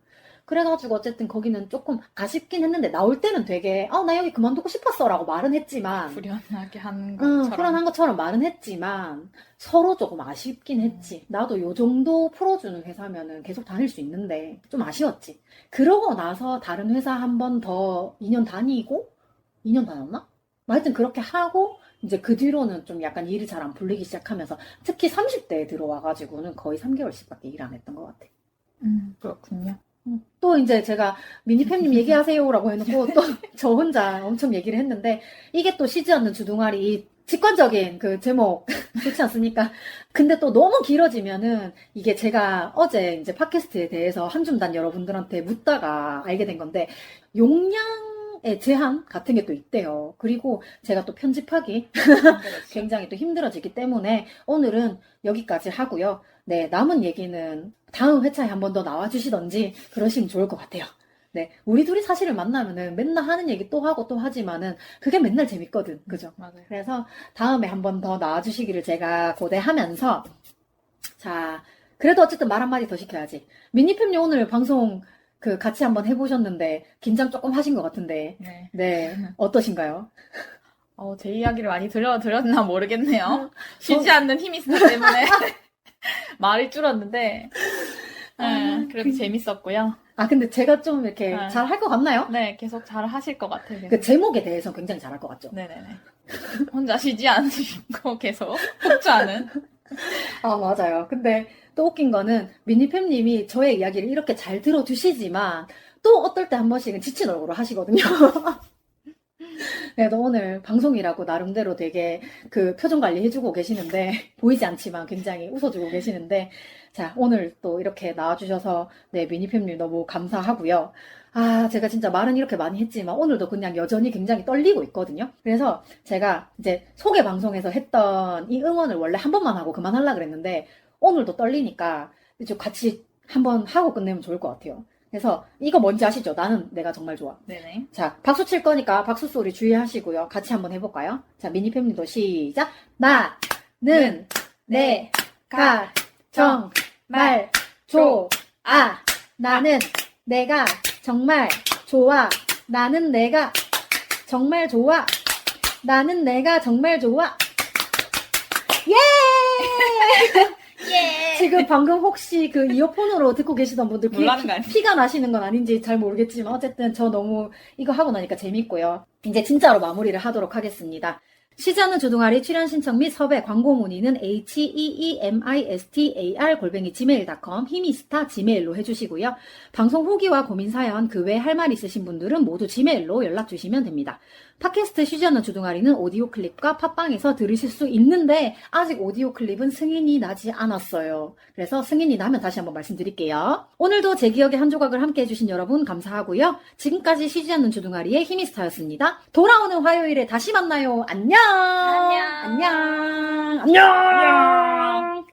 그래가지고 어쨌든 거기는 조금 아쉽긴 했는데 나올 때는 되게 나 여기 그만두고 싶었어 라고 말은 했지만 불연하게 하는 것처럼. 불안한 것처럼 말은 했지만 서로 조금 아쉽긴 했지. 나도 요 정도 풀어주는 회사면은 계속 다닐 수 있는데 좀 아쉬웠지. 그러고 나서 다른 회사 한 번 더 2년 다니고 2년 다녔나? 하여튼 그렇게 하고 이제 그 뒤로는 좀 약간 일이 잘 안 풀리기 시작하면서 특히 30대에 들어와가지고는 거의 3개월씩밖에 일 안 했던 것 같아. 그렇군요. 또 이제 제가 미니팸님 얘기하세요라고 해놓고 또 저 혼자 엄청 얘기를 했는데 이게 또 쉬지 않는 주둥아리 이 직관적인 그 제목 좋지 않습니까? 근데 또 너무 길어지면은 이게 제가 어제 이제 팟캐스트에 대해서 한줌단 여러분들한테 묻다가 알게 된 건데 용량의 제한 같은 게 또 있대요. 그리고 제가 또 편집하기 굉장히 또 힘들어지기 때문에 오늘은 여기까지 하고요. 네, 남은 얘기는 다음 회차에 한 번 더 나와주시던지 그러시면 좋을 것 같아요. 네, 우리 둘이 사실을 만나면은 맨날 하는 얘기 또 하고 또 하지만은 그게 맨날 재밌거든. 그죠? 맞아요. 그래서 다음에 한 번 더 나와주시기를 제가 고대하면서 자, 그래도 어쨌든 말 한마디 더 시켜야지. 미니팸님 오늘 방송 그 같이 한번 해보셨는데 긴장 조금 하신 것 같은데 네, 어떠신가요? 제 이야기를 많이 들었나 모르겠네요. 쉬지 않는 힘이 있기 때문에 말이 줄었는데 그래도 재밌었고요. 근데 제가 좀 이렇게 잘 할 것 같나요? 네, 계속 잘 하실 것 같아요. 그 제목에 대해서 굉장히 잘할 것 같죠? 네네네. 혼자 쉬지 않으시고 계속 폭주하는. 맞아요. 근데 또 웃긴 거는 미니팸님이 저의 이야기를 이렇게 잘 들어주시지만 또 어떨 때 한 번씩은 지친 얼굴을 하시거든요. 그래도 오늘 방송이라고 나름대로 되게 그 표정 관리 해주고 계시는데 보이지 않지만 굉장히 웃어주고 계시는데 자 오늘 또 이렇게 나와주셔서 네 미니팸님 너무 감사하고요. 제가 진짜 말은 이렇게 많이 했지만 오늘도 그냥 여전히 굉장히 떨리고 있거든요. 그래서 제가 이제 소개 방송에서 했던 이 응원을 원래 한 번만 하고 그만하려고 그랬는데 오늘도 떨리니까 좀 같이 한번 하고 끝내면 좋을 것 같아요. 그래서 이거 뭔지 아시죠? 나는 내가 정말 좋아. 네네. 자, 박수 칠 거니까 박수 소리 주의하시고요. 같이 한번 해볼까요? 자, 미니팸님도 시작. 나는 내가 정말 좋아. 나는 내가 정말 좋아. 나는 내가 정말 좋아. 나는 내가 정말 좋아. 예! 지금 방금 혹시 그 이어폰으로 듣고 계시던 분들 피가 나시는 건 아닌지 잘 모르겠지만 어쨌든 저 너무 이거 하고 나니까 재밌고요. 이제 진짜로 마무리를 하도록 하겠습니다. 쉬지 않는 주둥아리 출연 신청 및 섭외 광고 문의는 heemistar@gmail.com 히미스타 gmail로 해주시고요. 방송 후기와 고민 사연 그 외에 할 말 있으신 분들은 모두 gmail로 연락 주시면 됩니다. 팟캐스트 쉬지 않는 주둥아리는 오디오 클립과 팟빵에서 들으실 수 있는데 아직 오디오 클립은 승인이 나지 않았어요. 그래서 승인이 나면 다시 한번 말씀드릴게요. 오늘도 제 기억의 한 조각을 함께 해주신 여러분 감사하고요. 지금까지 쉬지 않는 주둥아리의 히미스타였습니다. 돌아오는 화요일에 다시 만나요. 안녕. 안녕. 안녕. 안녕.